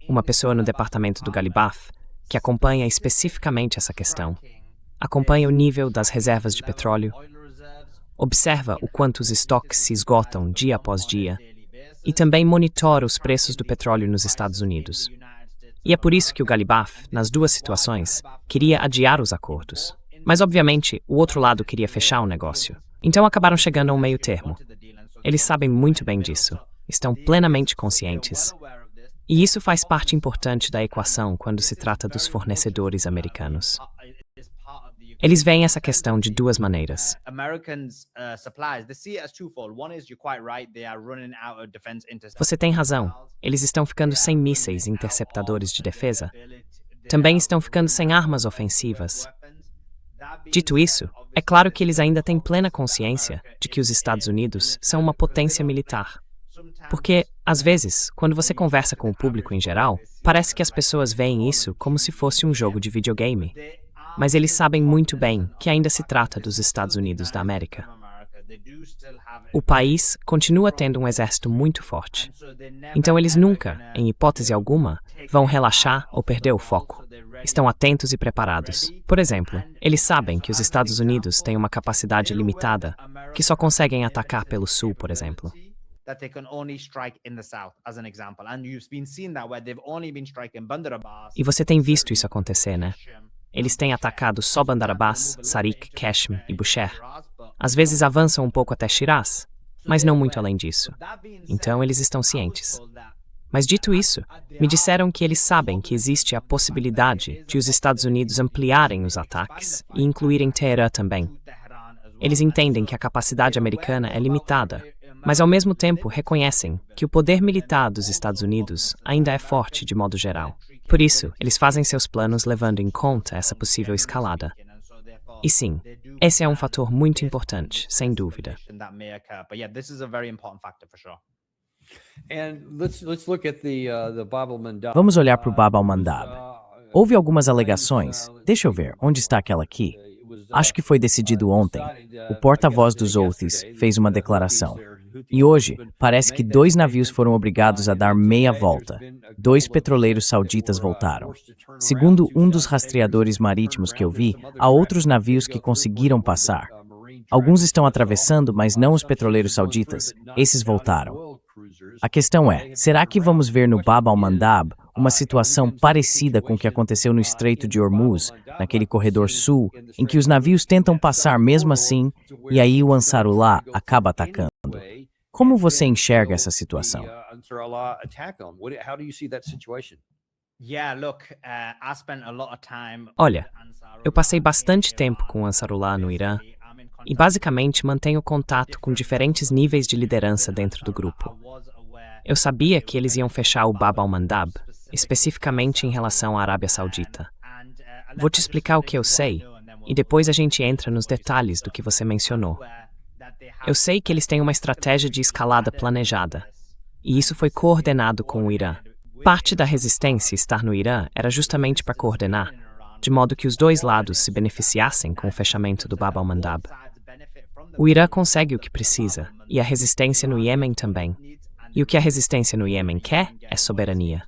uma pessoa no departamento do Ghalibaf que acompanha especificamente essa questão. Acompanha o nível das reservas de petróleo, observa o quanto os estoques se esgotam dia após dia e também monitora os preços do petróleo nos Estados Unidos. E é por isso que o Ghalibaf, nas duas situações, queria adiar os acordos. Mas, obviamente, o outro lado queria fechar o negócio. Então acabaram chegando a um meio termo. Eles sabem muito bem disso, estão plenamente conscientes. E isso faz parte importante da equação quando se trata dos fornecedores americanos. Eles veem essa questão de duas maneiras. Você tem razão. Eles estão ficando sem mísseis interceptadores de defesa. Também estão ficando sem armas ofensivas. Dito isso, é claro que eles ainda têm plena consciência de que os Estados Unidos são uma potência militar. Porque, às vezes, quando você conversa com o público em geral, parece que as pessoas veem isso como se fosse um jogo de videogame. Mas eles sabem muito bem que ainda se trata dos Estados Unidos da América. O país continua tendo um exército muito forte. Então eles nunca, em hipótese alguma, vão relaxar ou perder o foco. Estão atentos e preparados. Por exemplo, eles sabem que os Estados Unidos têm uma capacidade limitada, que só conseguem atacar pelo sul, por exemplo. E você tem visto isso acontecer, né? Eles têm atacado só Bandar Abbas, Sarik, Qashm e Bushehr. Às vezes avançam um pouco até Shiraz, mas não muito além disso. Então eles estão cientes. Mas dito isso, me disseram que eles sabem que existe a possibilidade de os Estados Unidos ampliarem os ataques e incluírem Teherã também. Eles entendem que a capacidade americana é limitada, mas ao mesmo tempo reconhecem que o poder militar dos Estados Unidos ainda é forte de modo geral. Por isso, eles fazem seus planos levando em conta essa possível escalada. E sim, esse é um fator muito importante, sem dúvida. Vamos olhar para o Bab al-Mandab. Houve algumas alegações. Deixa eu ver, onde está aquela aqui? Acho que foi decidido ontem. O porta-voz dos Houthis fez uma declaração. E hoje, parece que 2 navios foram obrigados a dar meia volta. 2 petroleiros sauditas voltaram. Segundo um dos rastreadores marítimos que eu vi, há outros navios que conseguiram passar. Alguns estão atravessando, mas não os petroleiros sauditas. Esses voltaram. A questão é, será que vamos ver no Bab al-Mandab uma situação parecida com o que aconteceu no Estreito de Hormuz, naquele corredor sul, em que os navios tentam passar mesmo assim, e aí o Ansarullah acaba atacando? Como você enxerga essa situação? Olha, eu passei bastante tempo com o Ansarullah no Irã e basicamente mantenho contato com diferentes níveis de liderança dentro do grupo. Eu sabia que eles iam fechar o Bab al-Mandab, especificamente em relação à Arábia Saudita. Vou te explicar o que eu sei, e depois a gente entra nos detalhes do que você mencionou. Eu sei que eles têm uma estratégia de escalada planejada, e isso foi coordenado com o Irã. Parte da resistência estar no Irã era justamente para coordenar, de modo que os dois lados se beneficiassem com o fechamento do Bab al-Mandab. O Irã consegue o que precisa, e a resistência no Iêmen também. E o que a resistência no Iêmen quer é soberania.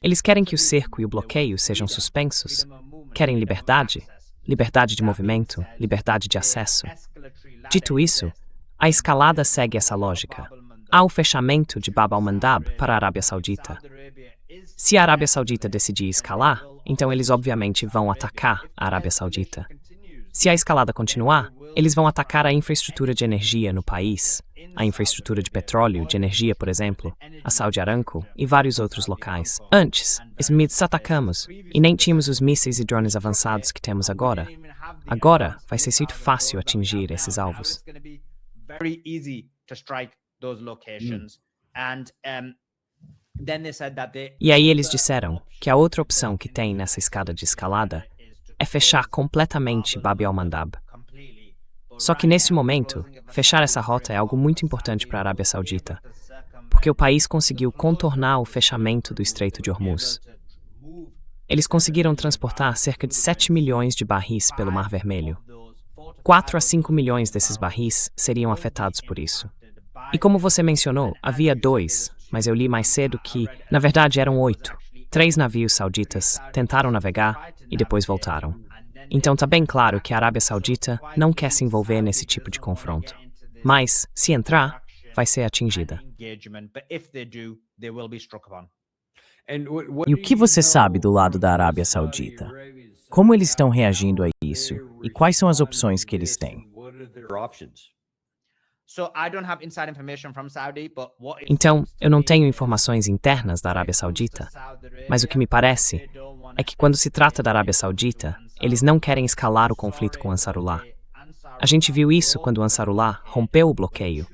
Eles querem que o cerco e o bloqueio sejam suspensos. Querem liberdade, liberdade de movimento, liberdade de acesso. Dito isso, a escalada segue essa lógica. Há o fechamento de Bab al-Mandab para a Arábia Saudita. Se a Arábia Saudita decidir escalar, então eles obviamente vão atacar a Arábia Saudita. Se a escalada continuar, eles vão atacar a infraestrutura de energia no país, a infraestrutura de petróleo, de energia, por exemplo, a Saudi Aramco e vários outros locais. Antes, atacamos e nem tínhamos os mísseis e drones avançados que temos agora. Agora vai ser muito fácil atingir esses alvos. E aí eles disseram que a outra opção que tem nessa escada de escalada é fechar completamente Bab al-Mandab. Só que nesse momento, fechar essa rota é algo muito importante para a Arábia Saudita, porque o país conseguiu contornar o fechamento do Estreito de Hormuz. Eles conseguiram transportar cerca de 7 milhões de barris pelo Mar Vermelho. 4 a 5 milhões desses barris seriam afetados por isso. E como você mencionou, havia 2, mas eu li mais cedo que, na verdade, eram 8. 3 navios sauditas tentaram navegar e depois voltaram. Então tá bem claro que a Arábia Saudita não quer se envolver nesse tipo de confronto. Mas, se entrar, vai ser atingida. E o que você sabe do lado da Arábia Saudita? Como eles estão reagindo a isso? E quais são as opções que eles têm? Então, eu não tenho informações internas da Arábia Saudita, mas o que me parece é que quando se trata da Arábia Saudita, eles não querem escalar o conflito com Ansarullah. A gente viu isso quando o Ansarullah rompeu o bloqueio,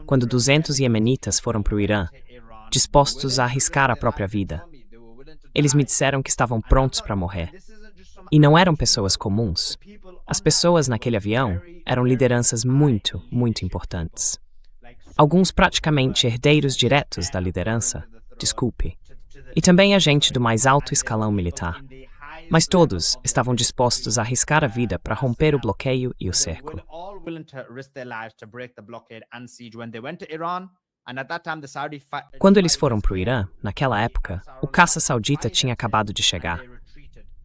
quando 200 iemenitas foram para o Irã, dispostos a arriscar a própria vida. Eles me disseram que estavam prontos para morrer. E não eram pessoas comuns. As pessoas naquele avião eram lideranças muito, muito importantes. Alguns praticamente herdeiros diretos da liderança, desculpe, e também a gente do mais alto escalão militar. Mas todos estavam dispostos a arriscar a vida para romper o bloqueio e o cerco. Quando eles foram para o Irã, naquela época, o caça saudita tinha acabado de chegar.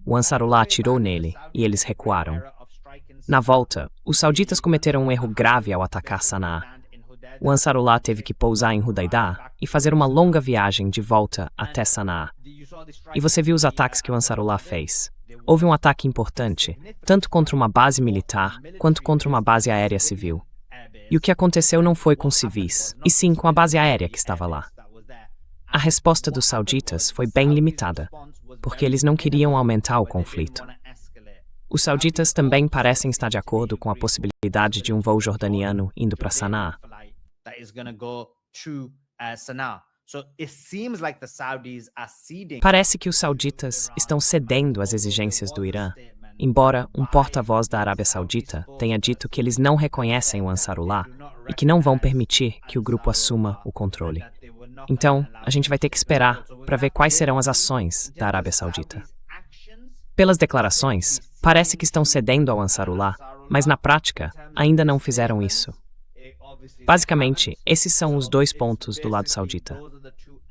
O Ansarullah atirou nele e eles recuaram. Na volta, os sauditas cometeram um erro grave ao atacar Sanaa. O Ansarullah teve que pousar em Hudaidah e fazer uma longa viagem de volta até Sanaa. E você viu os ataques que o Ansarullah fez. Houve um ataque importante, tanto contra uma base militar quanto contra uma base aérea civil. E o que aconteceu não foi com civis, e sim com a base aérea que estava lá. A resposta dos sauditas foi bem limitada, porque eles não queriam aumentar o conflito. Os sauditas também parecem estar de acordo com a possibilidade de um voo jordaniano indo para Sanaa. Parece que os sauditas estão cedendo às exigências do Irã, embora um porta-voz da Arábia Saudita tenha dito que eles não reconhecem o Ansarullah e que não vão permitir que o grupo assuma o controle. Então, a gente vai ter que esperar para ver quais serão as ações da Arábia Saudita. Pelas declarações, parece que estão cedendo ao Ansarullah, mas na prática, ainda não fizeram isso. Basicamente, esses são os 2 pontos do lado saudita.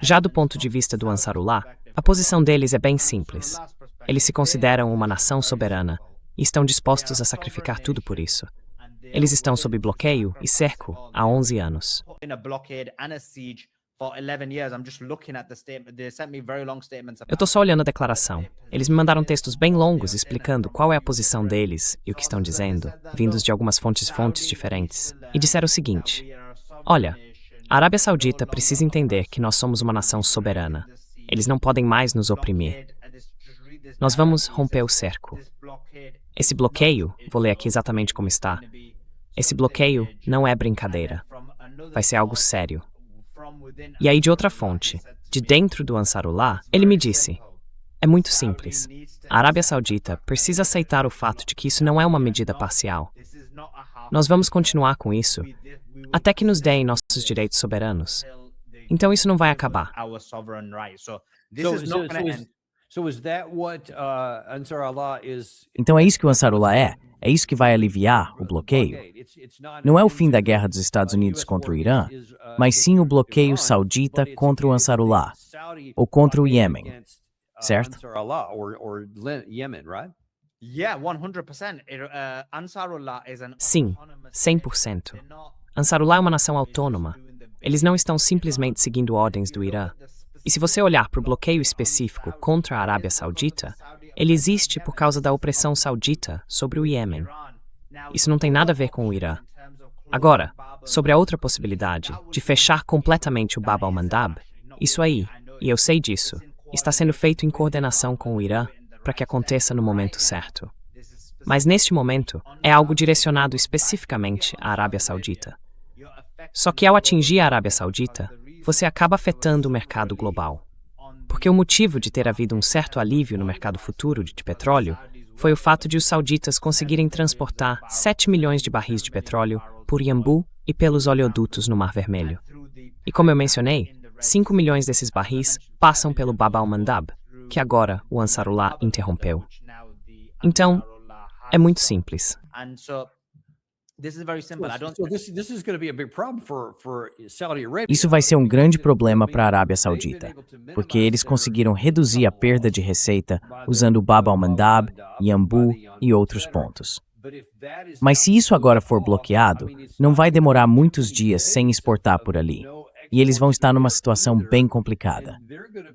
Já do ponto de vista do Ansarullah, a posição deles é bem simples. Eles se consideram uma nação soberana e estão dispostos a sacrificar tudo por isso. Eles estão sob bloqueio e cerco há 11 anos. Eu estou só olhando a declaração. Eles me mandaram textos bem longos explicando qual é a posição deles e o que estão dizendo, vindos de algumas fontes diferentes. E disseram o seguinte: olha, a Arábia Saudita precisa entender que nós somos uma nação soberana. Eles não podem mais nos oprimir. Nós vamos romper o cerco. Esse bloqueio, vou ler aqui exatamente como está. Esse bloqueio não é brincadeira. Vai ser algo sério. E aí, de outra fonte, de dentro do Ansarullah, ele me disse: é muito simples. A Arábia Saudita precisa aceitar o fato de que isso não é uma medida parcial. Nós vamos continuar com isso até que nos deem nossos direitos soberanos. Então isso não vai acabar. Então é isso que o Ansarullah é? É isso que vai aliviar o bloqueio? Não é o fim da guerra dos Estados Unidos contra o Irã, mas sim o bloqueio saudita contra o Ansarullah, ou contra o Iêmen, certo? Sim, 100%. Ansarullah é uma nação autônoma. Eles não estão simplesmente seguindo ordens do Irã. E se você olhar para o bloqueio específico contra a Arábia Saudita, ele existe por causa da opressão saudita sobre o Iêmen. Isso não tem nada a ver com o Irã. Agora, sobre a outra possibilidade de fechar completamente o Bab al-Mandab, isso aí, e eu sei disso, está sendo feito em coordenação com o Irã para que aconteça no momento certo. Mas neste momento, é algo direcionado especificamente à Arábia Saudita. Só que ao atingir a Arábia Saudita, você acaba afetando o mercado global. Porque o motivo de ter havido um certo alívio no mercado futuro de petróleo foi o fato de os sauditas conseguirem transportar 7 milhões de barris de petróleo por Yanbu e pelos oleodutos no Mar Vermelho. E como eu mencionei, 5 milhões desses barris passam pelo Bab al-Mandab, que agora o Ansarullah interrompeu. Então, é muito simples. And so this is very simple. I don't So this is going to be a big problem for Saudi Arabia. Isso vai ser um grande problema para a Arábia Saudita, porque eles conseguiram reduzir a perda de receita usando o Bab al-Mandab, Yanbu e outros pontos. Mas se isso agora for bloqueado, não vai demorar muitos dias sem exportar por ali. E eles vão estar numa situação bem complicada.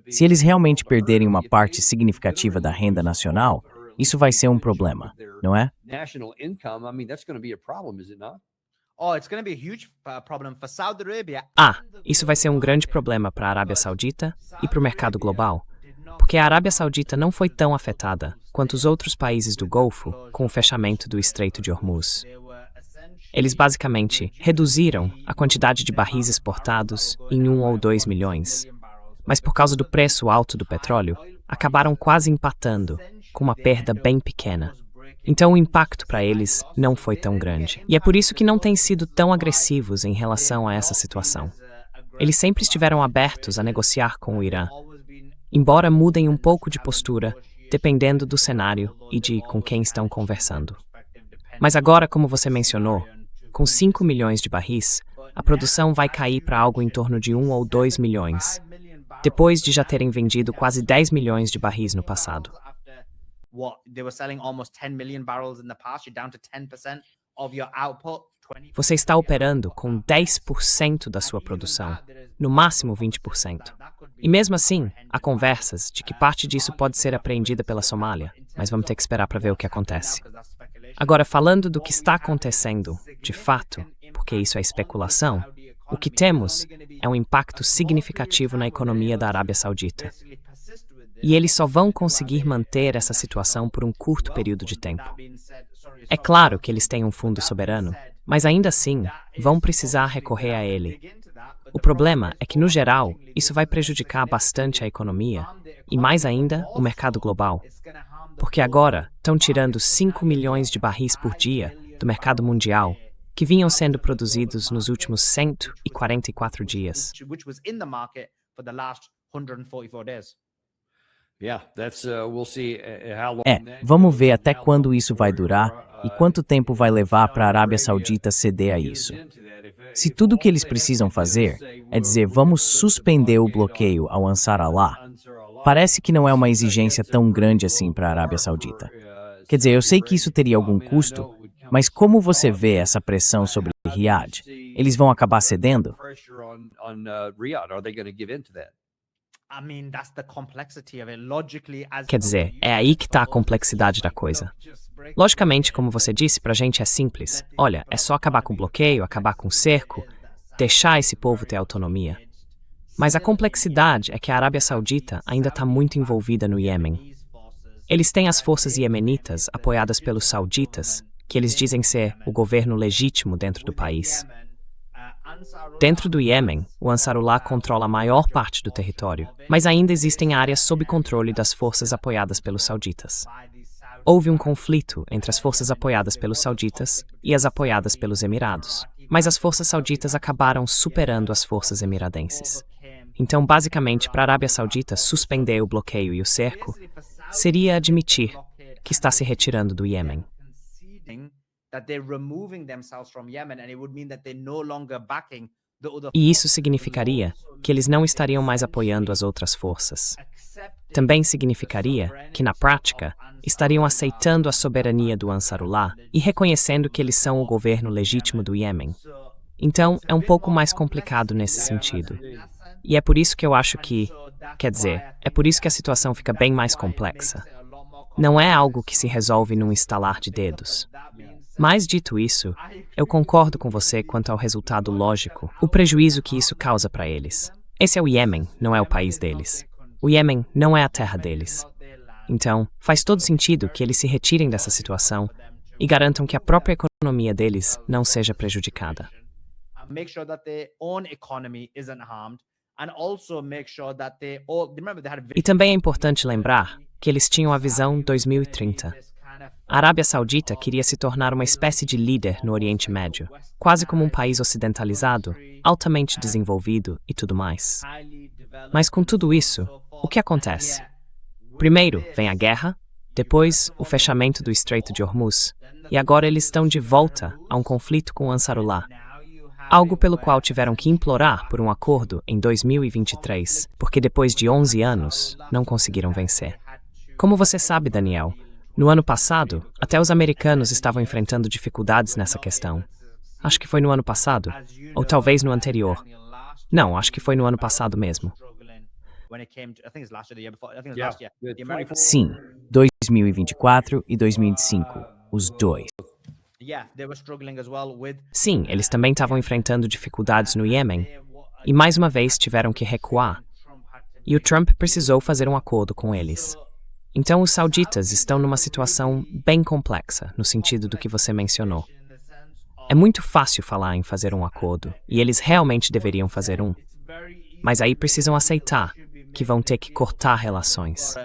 Se eles realmente perderem uma parte significativa da renda nacional, isso vai ser um problema, não é? National income, I mean, that's going to be a problem, is it not? Oh, it's going to be a huge problem for Saudi Arabia. Isso vai ser um grande problema para a Arábia Saudita e para o mercado global, porque a Arábia Saudita não foi tão afetada quanto os outros países do Golfo com o fechamento do Estreito de Hormuz. Eles basicamente reduziram a quantidade de barris exportados em 1 ou 2 milhões, mas por causa do preço alto do petróleo, acabaram quase empatando, com uma perda bem pequena. Então o impacto para eles não foi tão grande. E é por isso que não têm sido tão agressivos em relação a essa situação. Eles sempre estiveram abertos a negociar com o Irã, embora mudem um pouco de postura, dependendo do cenário e de com quem estão conversando. Mas agora, como você mencionou, com 5 milhões de barris, a produção vai cair para algo em torno de 1 ou 2 milhões, depois de já terem vendido quase 10 milhões de barris no passado. What they were selling almost 10 million barrels in the past, you're down to 10% of your output. Você está operando com 10% da sua produção, no máximo 20%. E mesmo assim, há conversas de que parte disso pode ser apreendida pela Somália, mas vamos ter que esperar para ver o que acontece. Agora, falando do que está acontecendo, de fato, porque isso é especulação, o que temos é um impacto significativo na economia da Arábia Saudita. E eles só vão conseguir manter essa situação por um curto período de tempo. É claro que eles têm um fundo soberano, mas ainda assim, vão precisar recorrer a ele. O problema é que, no geral, isso vai prejudicar bastante a economia e, mais ainda, o mercado global. Porque agora estão tirando 5 milhões de barris por dia do mercado mundial, que vinham sendo produzidos nos últimos 144 dias. Which was in the market for the last 144 days. Yeah, that's we'll see how long. Vamos ver até quando isso vai durar e quanto tempo vai levar para a Arábia Saudita ceder a isso. Se tudo o que eles precisam fazer é dizer vamos suspender o bloqueio ao Ansarullah, parece que não é uma exigência tão grande assim para a Arábia Saudita. Quer dizer, eu sei que isso teria algum custo, mas como você vê essa pressão sobre Riad? Eles vão acabar cedendo? Quer dizer, é aí que está a complexidade da coisa. Logicamente, como você disse, pra gente é simples. Olha, é só acabar com o bloqueio, acabar com o cerco, deixar esse povo ter autonomia. Mas a complexidade é que a Arábia Saudita ainda está muito envolvida no Iêmen. Eles têm as forças iemenitas apoiadas pelos sauditas, que eles dizem ser o governo legítimo dentro do país. Dentro do Iêmen, o Ansarullah controla a maior parte do território, mas ainda existem áreas sob controle das forças apoiadas pelos sauditas. Houve um conflito entre as forças apoiadas pelos sauditas e as apoiadas pelos emirados, mas as forças sauditas acabaram superando as forças emiradenses. Então, basicamente, para a Arábia Saudita suspender o bloqueio e o cerco seria admitir que está se retirando do Iêmen. E isso significaria que eles não estariam mais apoiando as outras forças. Também significaria que, na prática, estariam aceitando a soberania do Ansarullah e reconhecendo que eles são o governo legítimo do Iêmen. Então, é um pouco mais complicado nesse sentido. E é por isso que eu acho que, quer dizer, é por isso que a situação fica bem mais complexa. Não é algo que se resolve num estalar de dedos. Mas, dito isso, eu concordo com você quanto ao resultado lógico, o prejuízo que isso causa para eles. Esse é o Iêmen, não é o país deles. O Iêmen não é a terra deles. Então, faz todo sentido que eles se retirem dessa situação e garantam que a própria economia deles não seja prejudicada. E também é importante lembrar que eles tinham a visão 2030. A Arábia Saudita queria se tornar uma espécie de líder no Oriente Médio, quase como um país ocidentalizado, altamente desenvolvido e tudo mais. Mas com tudo isso, o que acontece? Primeiro vem a guerra, depois o fechamento do Estreito de Hormuz, e agora eles estão de volta a um conflito com o Ansarullah, algo pelo qual tiveram que implorar por um acordo em 2023, porque depois de 11 anos não conseguiram vencer. Como você sabe, Daniel, no ano passado, até os americanos estavam enfrentando dificuldades nessa questão. Acho que foi no ano passado, ou talvez no anterior. Não, acho que foi no ano passado mesmo. Sim, 2024 e 2025, os dois. Sim, eles também estavam enfrentando dificuldades no Iêmen, e mais uma vez tiveram que recuar. E o Trump precisou fazer um acordo com eles. Então os sauditas estão numa situação bem complexa, no sentido do que você mencionou. É muito fácil falar em fazer um acordo, e eles realmente deveriam fazer um. Mas aí precisam aceitar que vão ter que cortar relações.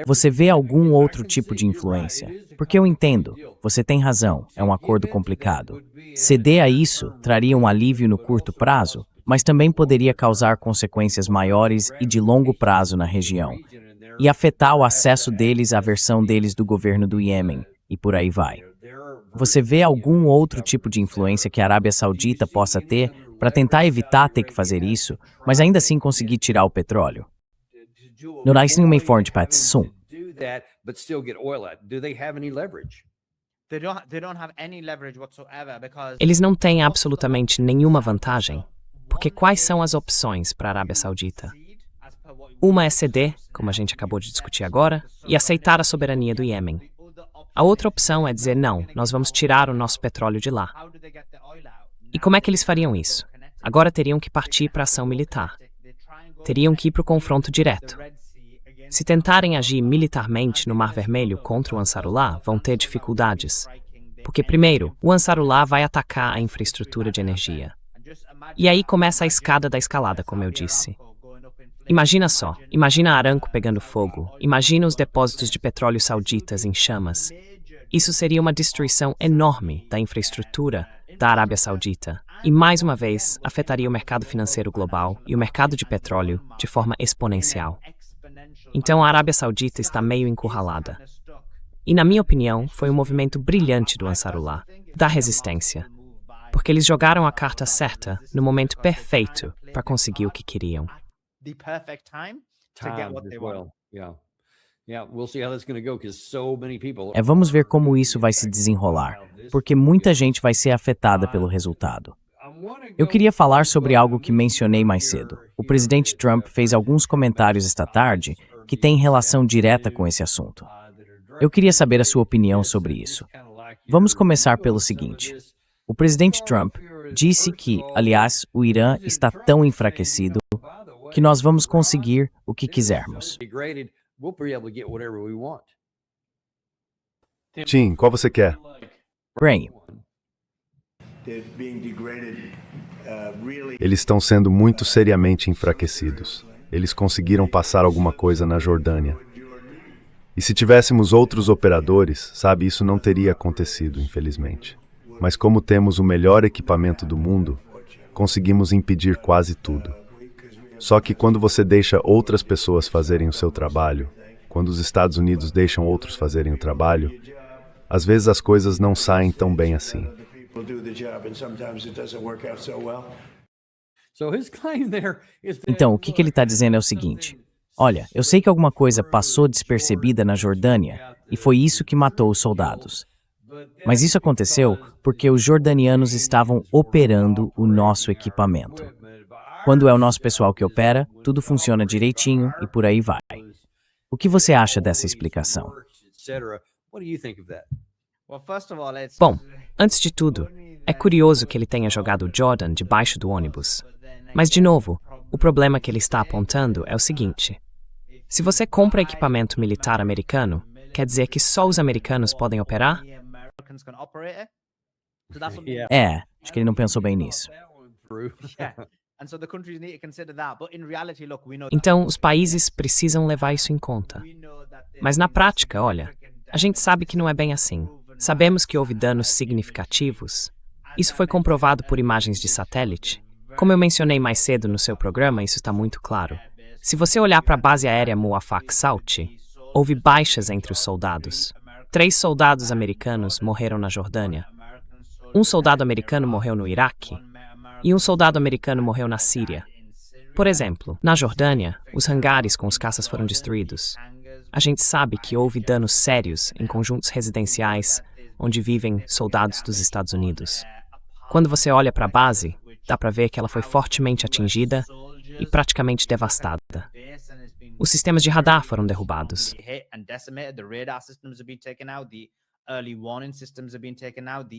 Você vê algum outro tipo de influência? Porque eu entendo, você tem razão, é um acordo complicado. Ceder a isso traria um alívio no curto prazo, mas também poderia causar consequências maiores e de longo prazo na região, e afetar o acesso deles à versão deles do governo do Iêmen, e por aí vai. Você vê algum outro tipo de influência que a Arábia Saudita possa ter para tentar evitar ter que fazer isso, mas ainda assim conseguir tirar o petróleo? No Rising may forge pat sum. Eles não têm absolutamente nenhuma vantagem, porque quais são as opções para a Arábia Saudita? Uma é ceder, como a gente acabou de discutir agora, e aceitar a soberania do Iêmen. A outra opção é dizer não, nós vamos tirar o nosso petróleo de lá. E como é que eles fariam isso? Agora teriam que partir para a ação militar. Teriam que ir para o confronto direto. Se tentarem agir militarmente no Mar Vermelho contra o Ansarullah, vão ter dificuldades. Porque, primeiro, o Ansarullah vai atacar a infraestrutura de energia. E aí começa a escada da escalada, como eu disse. Imagina só, imagina Aramco pegando fogo, imagina os depósitos de petróleo sauditas em chamas. Isso seria uma destruição enorme da infraestrutura da Arábia Saudita e, mais uma vez, afetaria o mercado financeiro global e o mercado de petróleo de forma exponencial. Então a Arábia Saudita está meio encurralada. E, na minha opinião, foi um movimento brilhante do Ansarullah, da resistência, porque eles jogaram a carta certa no momento perfeito para conseguir o que queriam. Vamos ver como isso vai se desenrolar, porque muita gente vai ser afetada pelo resultado. Eu queria falar sobre algo que mencionei mais cedo. O presidente Trump fez alguns comentários esta tarde que têm relação direta com esse assunto. Eu queria saber a sua opinião sobre isso. Vamos começar pelo seguinte. O presidente Trump disse que, aliás, o Irã está tão enfraquecido que nós vamos conseguir o que quisermos. Tim, qual você quer? Brain, Eles estão sendo muito seriamente enfraquecidos. Eles conseguiram passar alguma coisa na Jordânia. E se tivéssemos outros operadores, sabe, isso não teria acontecido, infelizmente. Mas como temos o melhor equipamento do mundo, conseguimos impedir quase tudo. Só que quando você deixa outras pessoas fazerem o seu trabalho, quando os Estados Unidos deixam outros fazerem o trabalho, às vezes as coisas não saem tão bem assim. então o que ele está dizendo é o seguinte. Olha, eu sei que alguma coisa passou despercebida na Jordânia e foi isso que matou os soldados. Mas isso aconteceu porque os jordanianos estavam operando o nosso equipamento. Quando é o nosso pessoal que opera, tudo funciona direitinho e por aí vai. O que você acha dessa explicação? Bom, antes de tudo, é curioso que ele tenha jogado o Jordan debaixo do ônibus. Mas, de novo, o problema que ele está apontando é o seguinte. Se você compra equipamento militar americano, quer dizer que só os americanos podem operar? Acho que ele não pensou bem nisso. And so the countries need to consider that. But in reality, look, we know that Então, os países precisam levar isso em conta. Mas na prática, olha, a gente sabe que não é bem assim. Sabemos que houve danos significativos. Isso foi comprovado por imagens de satélite. Como eu mencionei mais cedo no seu programa, isso está muito claro. Se você olhar para a base aérea Muwafaq Sauti, houve baixas entre os soldados. 3 soldados americanos morreram na Jordânia. Um soldado americano morreu no Iraque. E um soldado americano morreu na Síria. Por exemplo, na Jordânia, os hangares com os caças foram destruídos. A gente sabe que houve danos sérios em conjuntos residenciais onde vivem soldados dos Estados Unidos. Quando você olha para a base, dá para ver que ela foi fortemente atingida e praticamente devastada. Os sistemas de radar foram derrubados.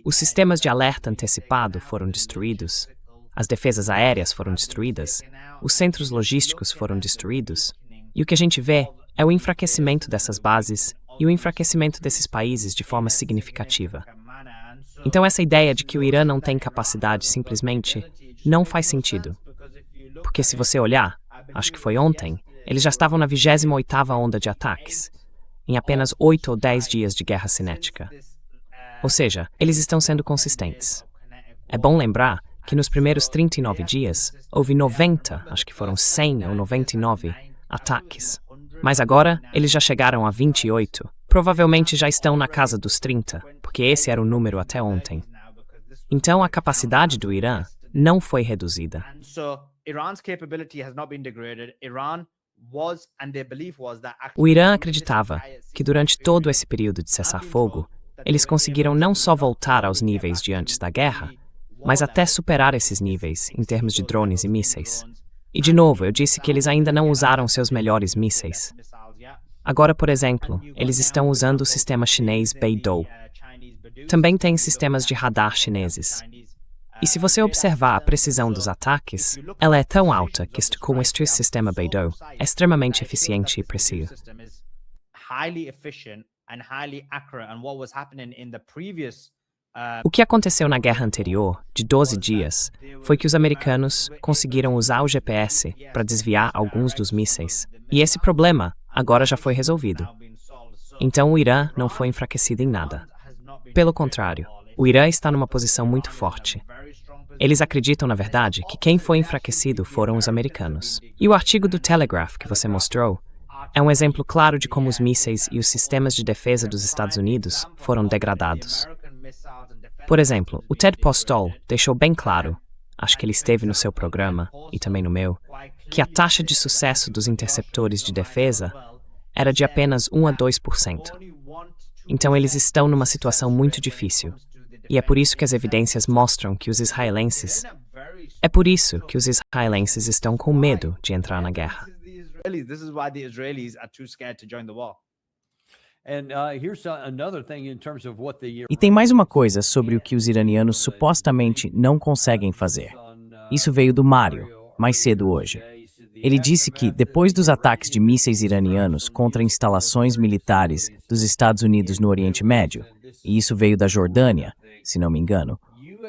Os sistemas de alerta antecipado foram destruídos. As defesas aéreas foram destruídas. Os centros logísticos foram destruídos. E o que a gente vê é o enfraquecimento dessas bases e o enfraquecimento desses países de forma significativa. Então essa ideia de que o Irã não tem capacidade simplesmente não faz sentido. Porque se você olhar, acho que foi ontem, eles já estavam na 28ª onda de ataques, em apenas 8 ou 10 dias de guerra cinética. Ou seja, eles estão sendo consistentes. É bom lembrar que nos primeiros 39 dias, houve 90, acho que foram 100 ou 99 ataques. Mas agora, eles já chegaram a 28. Provavelmente já estão na casa dos 30, porque esse era o número até ontem. Então, a capacidade do Irã não foi reduzida. O Irã acreditava que durante todo esse período de cessar-fogo, eles conseguiram não só voltar aos níveis de antes da guerra, mas até superar esses níveis em termos de drones e mísseis. E de novo, eu disse que eles ainda não usaram seus melhores mísseis. Agora, por exemplo, eles estão usando o sistema chinês Beidou. Também tem sistemas de radar chineses. E se você observar a precisão dos ataques, ela é tão alta que com este sistema Beidou é extremamente eficiente e preciso. O que aconteceu na guerra anterior, de 12 dias, foi que os americanos conseguiram usar o GPS para desviar alguns dos mísseis. E esse problema agora já foi resolvido. Então o Irã não foi enfraquecido em nada. Pelo contrário, o Irã está numa posição muito forte. Eles acreditam, na verdade, que quem foi enfraquecido foram os americanos. E o artigo do Telegraph que você mostrou é um exemplo claro de como os mísseis e os sistemas de defesa dos Estados Unidos foram degradados. Por exemplo, o Ted Postol deixou bem claro, acho que ele esteve no seu programa e também no meu, que a taxa de sucesso dos interceptores de defesa era de apenas 1 a 2%. Então eles estão numa situação muito difícil. E é por isso que as evidências mostram que os israelenses... É por isso que os israelenses estão com medo de entrar na guerra. E tem mais uma coisa sobre o que os iranianos supostamente não conseguem fazer. Isso veio do Mário, mais cedo hoje. Ele disse que, depois dos ataques de mísseis iranianos contra instalações militares dos Estados Unidos no Oriente Médio, e isso veio da Jordânia, se não me engano,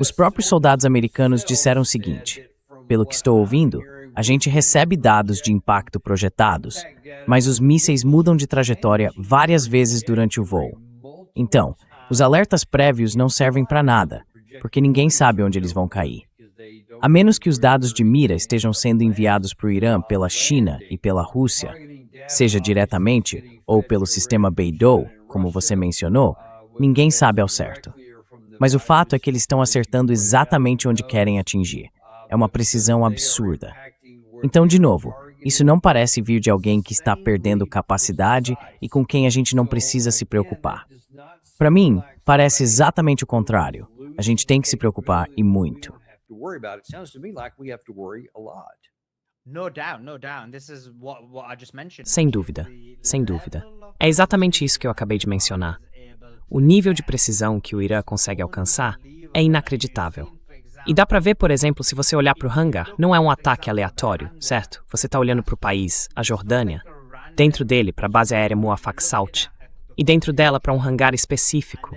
os próprios soldados americanos disseram o seguinte: pelo que estou ouvindo, a gente recebe dados de impacto projetados, mas os mísseis mudam de trajetória várias vezes durante o voo. Então, os alertas prévios não servem para nada, porque ninguém sabe onde eles vão cair. A menos que os dados de mira estejam sendo enviados para o Irã pela China e pela Rússia, seja diretamente ou pelo sistema Beidou, como você mencionou, ninguém sabe ao certo. Mas o fato é que eles estão acertando exatamente onde querem atingir. É uma precisão absurda. Então, de novo, isso não parece vir de alguém que está perdendo capacidade e com quem a gente não precisa se preocupar. Para mim, parece exatamente o contrário. A gente tem que se preocupar e muito. Sem dúvida, sem dúvida. É exatamente isso que eu acabei de mencionar. O nível de precisão que o Irã consegue alcançar é inacreditável. E dá para ver, por exemplo, se você olhar para o hangar, não é um ataque aleatório, certo? Você está olhando para o país, a Jordânia, dentro dele para a base aérea Muwafaq Sauti, e dentro dela para um hangar específico.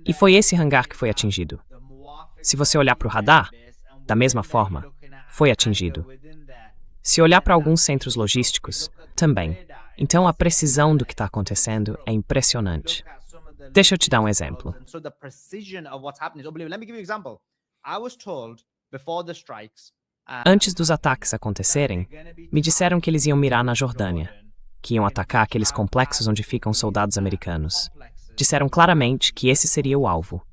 E foi esse hangar que foi atingido. Se você olhar para o radar, da mesma forma, foi atingido. Se olhar para alguns centros logísticos, também. Então a precisão do que está acontecendo é impressionante. Deixa eu te dar um exemplo. Antes dos ataques acontecerem, me disseram que eles iam mirar na Jordânia, que iam atacar aqueles complexos onde ficam soldados americanos. Disseram claramente que esse seria o alvo.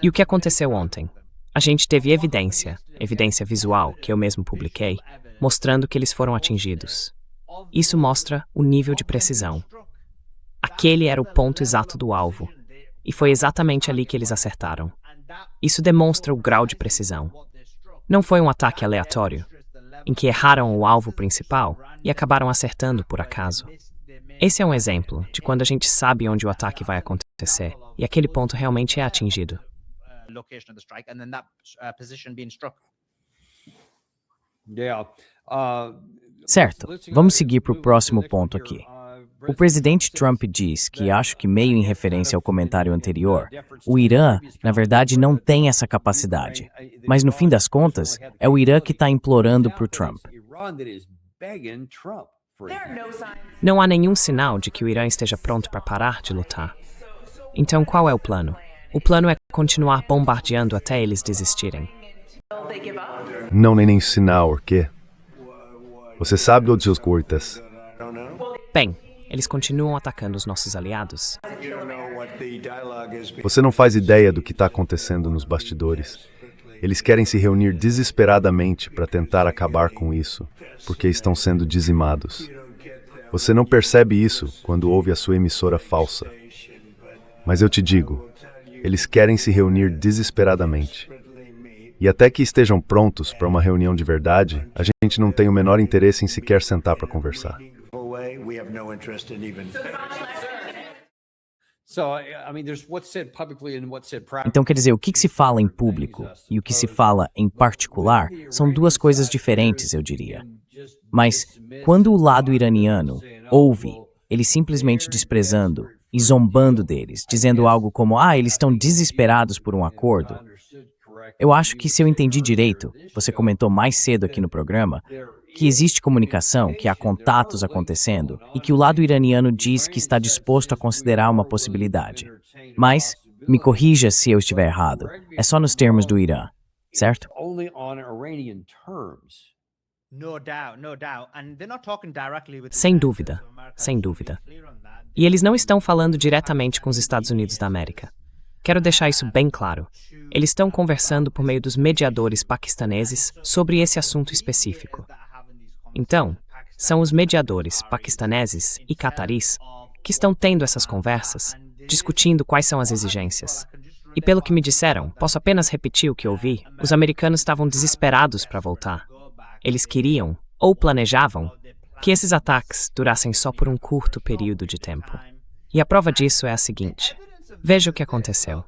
E o que aconteceu ontem? A gente teve evidência visual, que eu mesmo publiquei, mostrando que eles foram atingidos. Isso mostra o nível de precisão. Aquele era o ponto exato do alvo, e foi exatamente ali que eles acertaram. Isso demonstra o grau de precisão. Não foi um ataque aleatório, em que erraram o alvo principal e acabaram acertando por acaso. Esse é um exemplo de quando a gente sabe onde o ataque vai acontecer, e aquele ponto realmente é atingido. Certo, vamos seguir para o próximo ponto aqui. O presidente Trump diz que, acho que meio em referência ao comentário anterior, o Irã, na verdade, não tem essa capacidade. Mas, no fim das contas, é o Irã que está implorando para o Trump. Não há nenhum sinal de que o Irã esteja pronto para parar de lutar. Então, qual é o plano? O plano é continuar bombardeando até eles desistirem. Não nem sinal, o quê? Você sabe onde seus curtas? Bem, eles continuam atacando os nossos aliados. Você não faz ideia do que está acontecendo nos bastidores. Eles querem se reunir desesperadamente para tentar acabar com isso, porque estão sendo dizimados. Você não percebe isso quando ouve a sua emissora falsa. Mas eu te digo, eles querem se reunir desesperadamente. E até que estejam prontos para uma reunião de verdade, a gente não tem o menor interesse em sequer sentar para conversar. Então, quer dizer, o que se fala em público e o que se fala em particular são duas coisas diferentes, eu diria. Mas, quando o lado iraniano ouve, ele simplesmente desprezando e zombando deles, dizendo algo como, eles estão desesperados por um acordo. Eu acho que, se eu entendi direito, você comentou mais cedo aqui no programa, que existe comunicação, que há contatos acontecendo e que o lado iraniano diz que está disposto a considerar uma possibilidade. Mas, me corrija se eu estiver errado, é só nos termos do Irã, certo? Sem dúvida, sem dúvida. E eles não estão falando diretamente com os Estados Unidos da América. Quero deixar isso bem claro. Eles estão conversando por meio dos mediadores paquistaneses sobre esse assunto específico. Então, são os mediadores paquistaneses e cataris que estão tendo essas conversas, discutindo quais são as exigências. E pelo que me disseram, posso apenas repetir o que ouvi, os americanos estavam desesperados para voltar. Eles queriam, ou planejavam, que esses ataques durassem só por um curto período de tempo. E a prova disso é a seguinte. Veja o que aconteceu.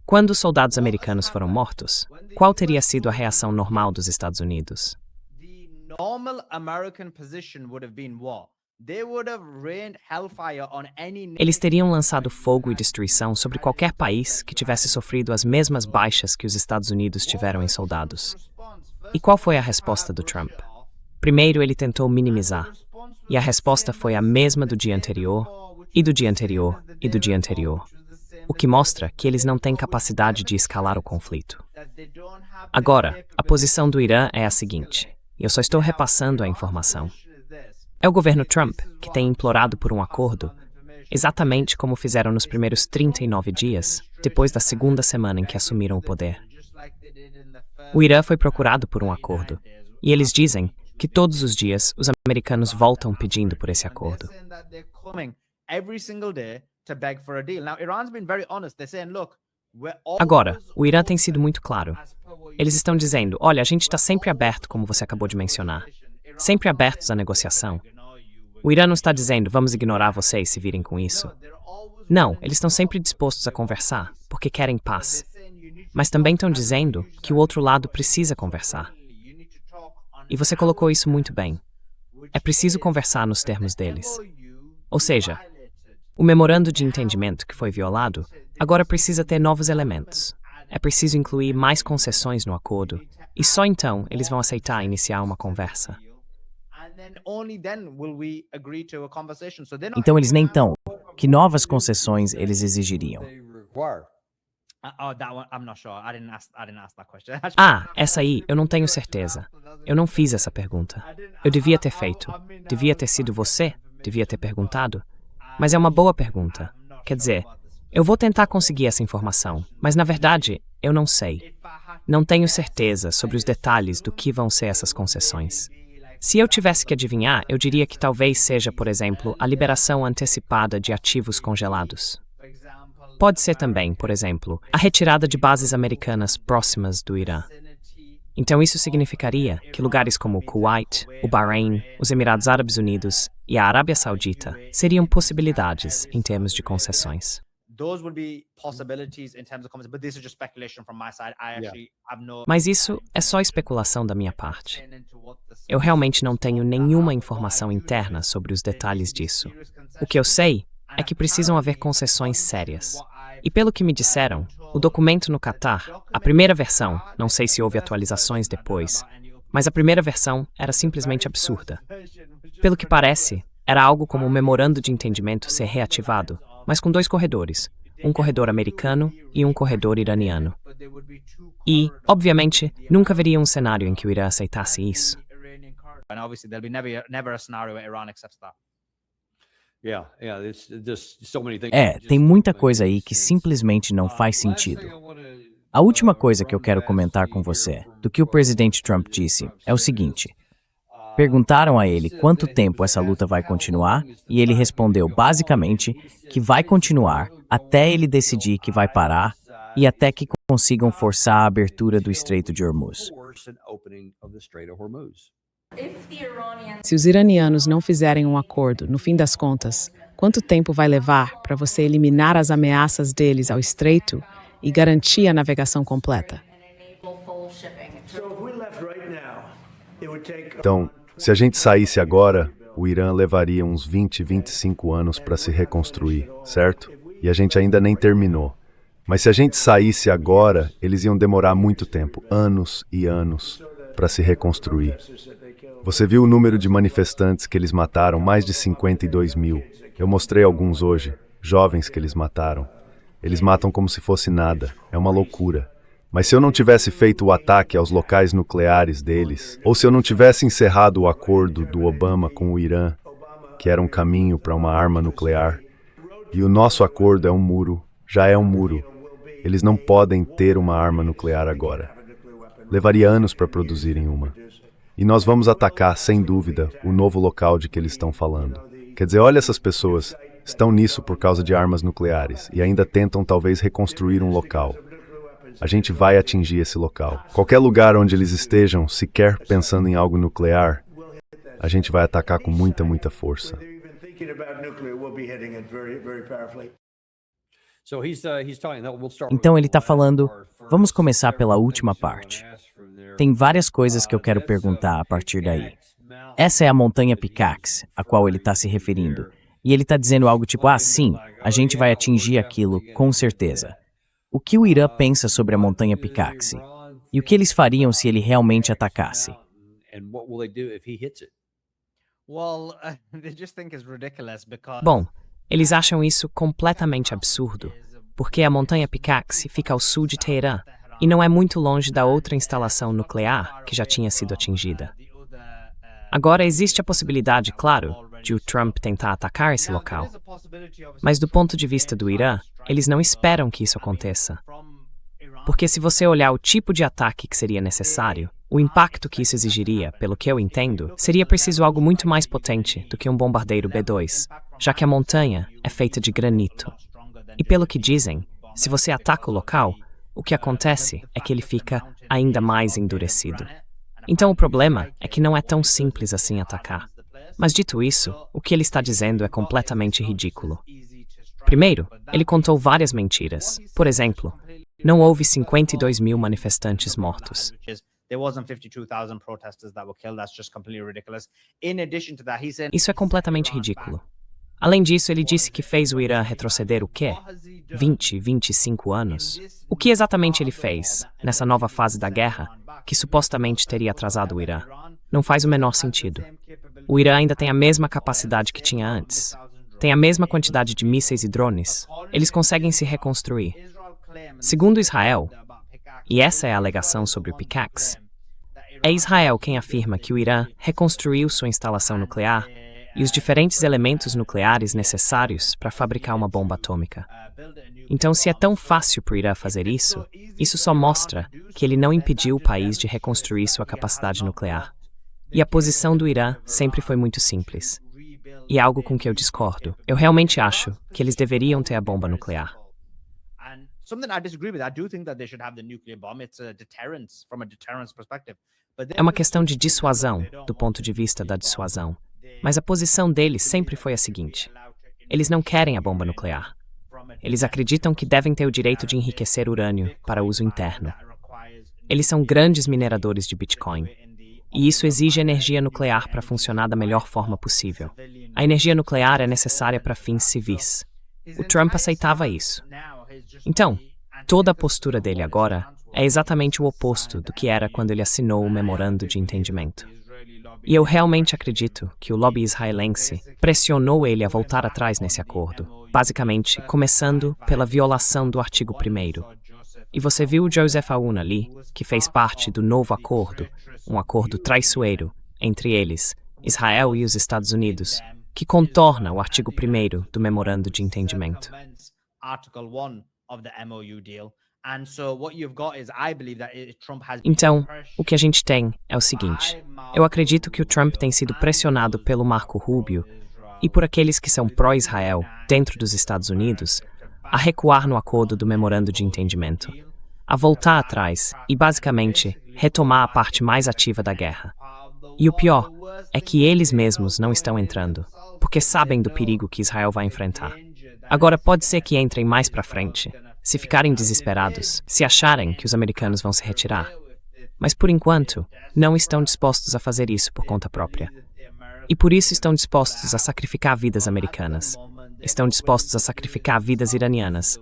Quando os soldados americanos foram mortos, qual teria sido a reação normal dos Estados Unidos? Eles teriam lançado fogo e destruição sobre qualquer país que tivesse sofrido as mesmas baixas que os Estados Unidos tiveram em soldados. E qual foi a resposta do Trump? Primeiro, ele tentou minimizar. E a resposta foi a mesma do dia anterior, e do dia anterior, e do dia anterior. O que mostra que eles não têm capacidade de escalar o conflito. Agora, a posição do Irã é a seguinte, e eu só estou repassando a informação. É o governo Trump que tem implorado por um acordo, exatamente como fizeram nos primeiros 39 dias, depois da segunda semana em que assumiram o poder. O Irã foi procurado por um acordo, e eles dizem que todos os dias os americanos voltam pedindo por esse acordo. Agora, o Irã tem sido muito claro. Eles estão dizendo, olha, a gente está sempre aberto, como você acabou de mencionar. Sempre abertos à negociação. O Irã não está dizendo, vamos ignorar vocês se virem com isso. Não, eles estão sempre dispostos a conversar, porque querem paz. Mas também estão dizendo que o outro lado precisa conversar. E você colocou isso muito bem. É preciso conversar nos termos deles. Ou seja, o memorando de entendimento que foi violado agora precisa ter novos elementos. É preciso incluir mais concessões no acordo e só então eles vão aceitar iniciar uma conversa. Então eles nem tão. Que novas concessões eles exigiriam? They require. Oh, that one, I'm not sure. I didn't ask that question. Ah, essa aí, eu não tenho certeza. Eu não fiz essa pergunta. Eu devia ter feito. Devia ter sido você? Devia ter perguntado? Mas é uma boa pergunta. Quer dizer, eu vou tentar conseguir essa informação, mas na verdade, eu não sei. Não tenho certeza sobre os detalhes do que vão ser essas concessões. Se eu tivesse que adivinhar, eu diria que talvez seja, por exemplo, a liberação antecipada de ativos congelados. Pode ser também, por exemplo, a retirada de bases americanas próximas do Irã. Então isso significaria que lugares como o Kuwait, o Bahrein, os Emirados Árabes Unidos e a Arábia Saudita seriam possibilidades em termos de concessões. Those would be possibilities in terms of comments, but this is just speculation from my side. I actually have no. Mas isso é só especulação da minha parte. Eu realmente não tenho nenhuma informação interna sobre os detalhes disso. O que eu sei é que precisam haver concessões sérias. E pelo que me disseram, o documento no Catar, a primeira versão, não sei se houve atualizações depois, mas a primeira versão era simplesmente absurda. Pelo que parece, era algo como um memorando de entendimento ser reativado, mas com 2 corredores, um corredor americano e um corredor iraniano. E, obviamente, nunca haveria um cenário em que o Irã aceitasse isso. And obviously there'll be never a scenario where Iran accepts that. It's just so many things. Tem muita coisa aí que simplesmente não faz sentido. A última coisa que eu quero comentar com você, do que o presidente Trump disse, é o seguinte. Perguntaram a ele quanto tempo essa luta vai continuar, e ele respondeu basicamente que vai continuar até ele decidir que vai parar e até que consigam forçar a abertura do Estreito de Hormuz. Se os iranianos não fizerem um acordo, no fim das contas, quanto tempo vai levar para você eliminar as ameaças deles ao estreito e garantir a navegação completa? Então, se a gente saísse agora, o Irã levaria uns 20, 25 anos para se reconstruir, certo? E a gente ainda nem terminou. Mas se a gente saísse agora, eles iam demorar muito tempo, anos e anos, para se reconstruir. Você viu o número de manifestantes que eles mataram, mais de 52 mil. Eu mostrei alguns hoje, jovens que eles mataram. Eles matam como se fosse nada, é uma loucura. Mas se eu não tivesse feito o ataque aos locais nucleares deles, ou se eu não tivesse encerrado o acordo do Obama com o Irã, que era um caminho para uma arma nuclear, e o nosso acordo é um muro, já é um muro. Eles não podem ter uma arma nuclear agora. Levaria anos para produzirem uma. E nós vamos atacar, sem dúvida, o novo local de que eles estão falando. Quer dizer, olha essas pessoas, estão nisso por causa de armas nucleares e ainda tentam talvez reconstruir um local. A gente vai atingir esse local. Qualquer lugar onde eles estejam, sequer pensando em algo nuclear, a gente vai atacar com muita, muita força. Então ele está falando, vamos começar pela última parte. Tem várias coisas que eu quero perguntar a partir daí. Essa é a montanha Picaaxe, a qual ele está se referindo. E ele está dizendo algo tipo, sim, a gente vai atingir aquilo, com certeza. O que o Irã pensa sobre a montanha Picaaxe? E o que eles fariam se ele realmente atacasse? Bom, eles acham isso completamente absurdo, porque a montanha Picaaxe fica ao sul de Teherã e não é muito longe da outra instalação nuclear que já tinha sido atingida. Agora, existe a possibilidade, claro, de o Trump tentar atacar esse local. Mas do ponto de vista do Irã, eles não esperam que isso aconteça. Porque se você olhar o tipo de ataque que seria necessário, o impacto que isso exigiria, pelo que eu entendo, seria preciso algo muito mais potente do que um bombardeiro B-2, já que a montanha é feita de granito. E pelo que dizem, se você ataca o local, o que acontece é que ele fica ainda mais endurecido. Então o problema é que não é tão simples assim atacar. Mas dito isso, o que ele está dizendo é completamente ridículo. Primeiro, ele contou várias mentiras. Por exemplo, não houve 52 mil manifestantes mortos. Isso é completamente ridículo. Além disso, ele disse que fez o Irã retroceder o quê? 20, 25 anos? O que exatamente ele fez, nessa nova fase da guerra, que supostamente teria atrasado o Irã. Não faz o menor sentido. O Irã ainda tem a mesma capacidade que tinha antes. Tem a mesma quantidade de mísseis e drones. Eles conseguem se reconstruir. Segundo Israel, e essa é a alegação sobre o Pickaxe, é Israel quem afirma que o Irã reconstruiu sua instalação nuclear e os diferentes elementos nucleares necessários para fabricar uma bomba atômica. Então, se é tão fácil para o Irã fazer isso, isso só mostra que ele não impediu o país de reconstruir sua capacidade nuclear. E a posição do Irã sempre foi muito simples. E é algo com que eu discordo. Eu realmente acho que eles deveriam ter a bomba nuclear. É uma questão de dissuasão, do ponto de vista da dissuasão. Mas a posição deles sempre foi a seguinte: eles não querem a bomba nuclear. Eles acreditam que devem ter o direito de enriquecer urânio para uso interno. Eles são grandes mineradores de Bitcoin. E isso exige energia nuclear para funcionar da melhor forma possível. A energia nuclear é necessária para fins civis. O Trump aceitava isso. Então, toda a postura dele agora é exatamente o oposto do que era quando ele assinou o memorando de entendimento. E eu realmente acredito que o lobby israelense pressionou ele a voltar atrás nesse acordo, basicamente começando pela violação do artigo 1º. E você viu o Joseph Aoun ali, que fez parte do novo acordo, um acordo traiçoeiro entre eles, Israel e os Estados Unidos, que contorna o artigo 1º do memorando de entendimento. Então, o que a gente tem é o seguinte: eu acredito que o Trump tem sido pressionado pelo Marco Rubio e por aqueles que são pró-Israel dentro dos Estados Unidos a recuar no acordo do memorando de entendimento, a voltar atrás e, basicamente, retomar a parte mais ativa da guerra. E o pior é que eles mesmos não estão entrando, porque sabem do perigo que Israel vai enfrentar. Agora, pode ser que entrem mais para frente, se ficarem desesperados, se acharem que os americanos vão se retirar. Mas, por enquanto, não estão dispostos a fazer isso por conta própria. E por isso estão dispostos a sacrificar vidas americanas. Estão dispostos a sacrificar vidas iranianas,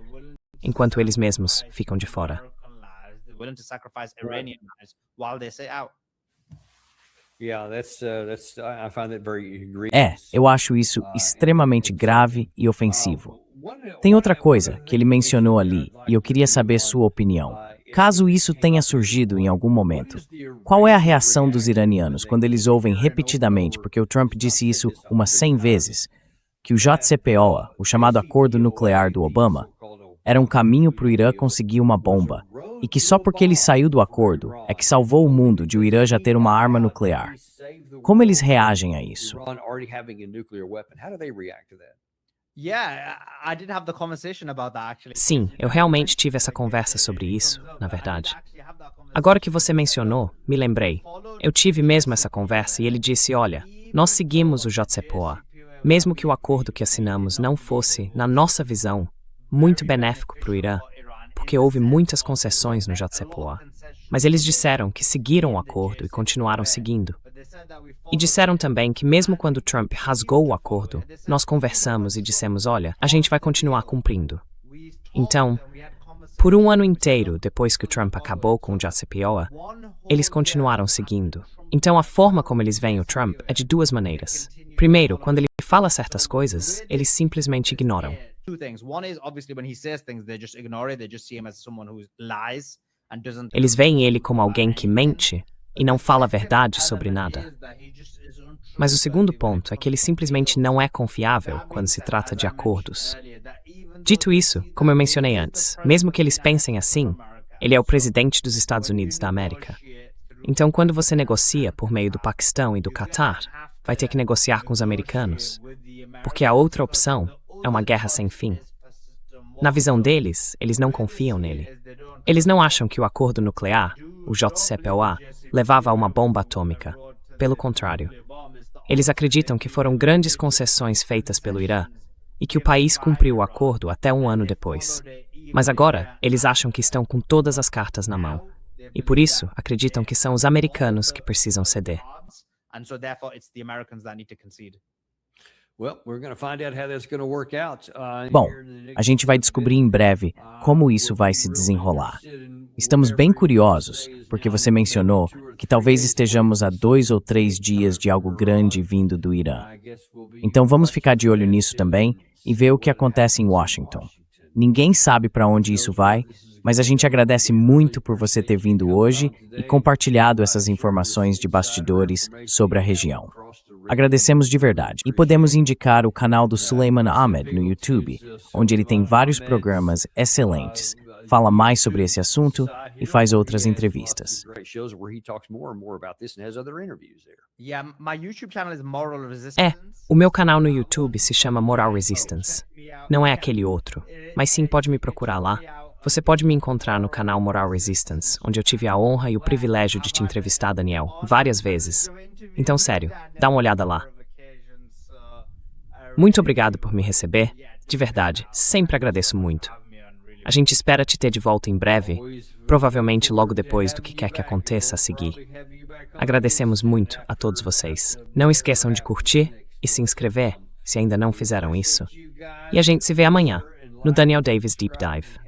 enquanto eles mesmos ficam de fora. Eu acho isso extremamente grave e ofensivo. Tem outra coisa que ele mencionou ali, e eu queria saber sua opinião. Caso isso tenha surgido em algum momento, qual é a reação dos iranianos quando eles ouvem repetidamente, porque o Trump disse isso umas 100 vezes, que o JCPOA, o chamado Acordo Nuclear do Obama, era um caminho para o Irã conseguir uma bomba, e que só porque ele saiu do acordo é que salvou o mundo de o Irã já ter uma arma nuclear. Como eles reagem a isso? Sim, eu realmente tive essa conversa sobre isso, na verdade. Agora que você mencionou, me lembrei. Eu tive mesmo essa conversa e ele disse, olha, nós seguimos o JCPOA, mesmo que o acordo que assinamos não fosse, na nossa visão, muito benéfico para o Irã, porque houve muitas concessões no JCPOA. Mas eles disseram que seguiram o acordo e continuaram seguindo. E disseram também que mesmo quando Trump rasgou o acordo, nós conversamos e dissemos, olha, a gente vai continuar cumprindo. Então, por um ano inteiro depois que o Trump acabou com o JCPOA, eles continuaram seguindo. Então a forma como eles veem o Trump é de duas maneiras. Primeiro, quando ele fala certas coisas, eles simplesmente ignoram. Eles veem ele como alguém que mente e não fala a verdade sobre nada. Mas o segundo ponto é que ele simplesmente não é confiável quando se trata de acordos. Dito isso, como eu mencionei antes, mesmo que eles pensem assim, ele é o presidente dos Estados Unidos da América. Então, quando você negocia por meio do Paquistão e do Catar, vai ter que negociar com os americanos, porque a outra opção é uma guerra sem fim. Na visão deles, eles não confiam nele. Eles não acham que o acordo nuclear, o JCPOA, levava a uma bomba atômica. Pelo contrário. Eles acreditam que foram grandes concessões feitas pelo Irã e que o país cumpriu o acordo até um ano depois. Mas agora, eles acham que estão com todas as cartas na mão. E por isso, acreditam que são os americanos que precisam ceder. Bom, a gente vai descobrir em breve como isso vai se desenrolar. Estamos bem curiosos, porque você mencionou que talvez estejamos a 2 ou 3 dias de algo grande vindo do Irã. Então vamos ficar de olho nisso também e ver o que acontece em Washington. Ninguém sabe para onde isso vai, mas a gente agradece muito por você ter vindo hoje e compartilhado essas informações de bastidores sobre a região. Agradecemos de verdade. E podemos indicar o canal do Suleiman Ahmed no YouTube, onde ele tem vários programas excelentes, fala mais sobre esse assunto e faz outras entrevistas. Yeah, my YouTube channel is Moral Resistance. O meu canal no YouTube se chama Moral Resistance. Não é aquele outro, mas sim pode me procurar lá. Você pode me encontrar no canal Moral Resistance, onde eu tive a honra e o privilégio de te entrevistar, Daniel, várias vezes. Então, sério, dá uma olhada lá. Muito obrigado por me receber. De verdade, sempre agradeço muito. A gente espera te ter de volta em breve, provavelmente logo depois do que quer que aconteça a seguir. Agradecemos muito a todos vocês. Não esqueçam de curtir e se inscrever, se ainda não fizeram isso. E a gente se vê amanhã, no Daniel Davis Deep Dive.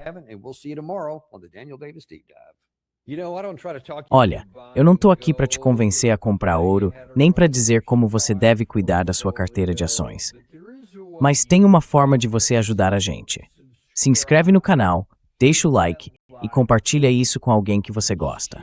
Olha, eu não estou aqui para te convencer a comprar ouro, nem para dizer como você deve cuidar da sua carteira de ações. Mas tem uma forma de você ajudar a gente. Se inscreve no canal, deixa o like e compartilha isso com alguém que você gosta.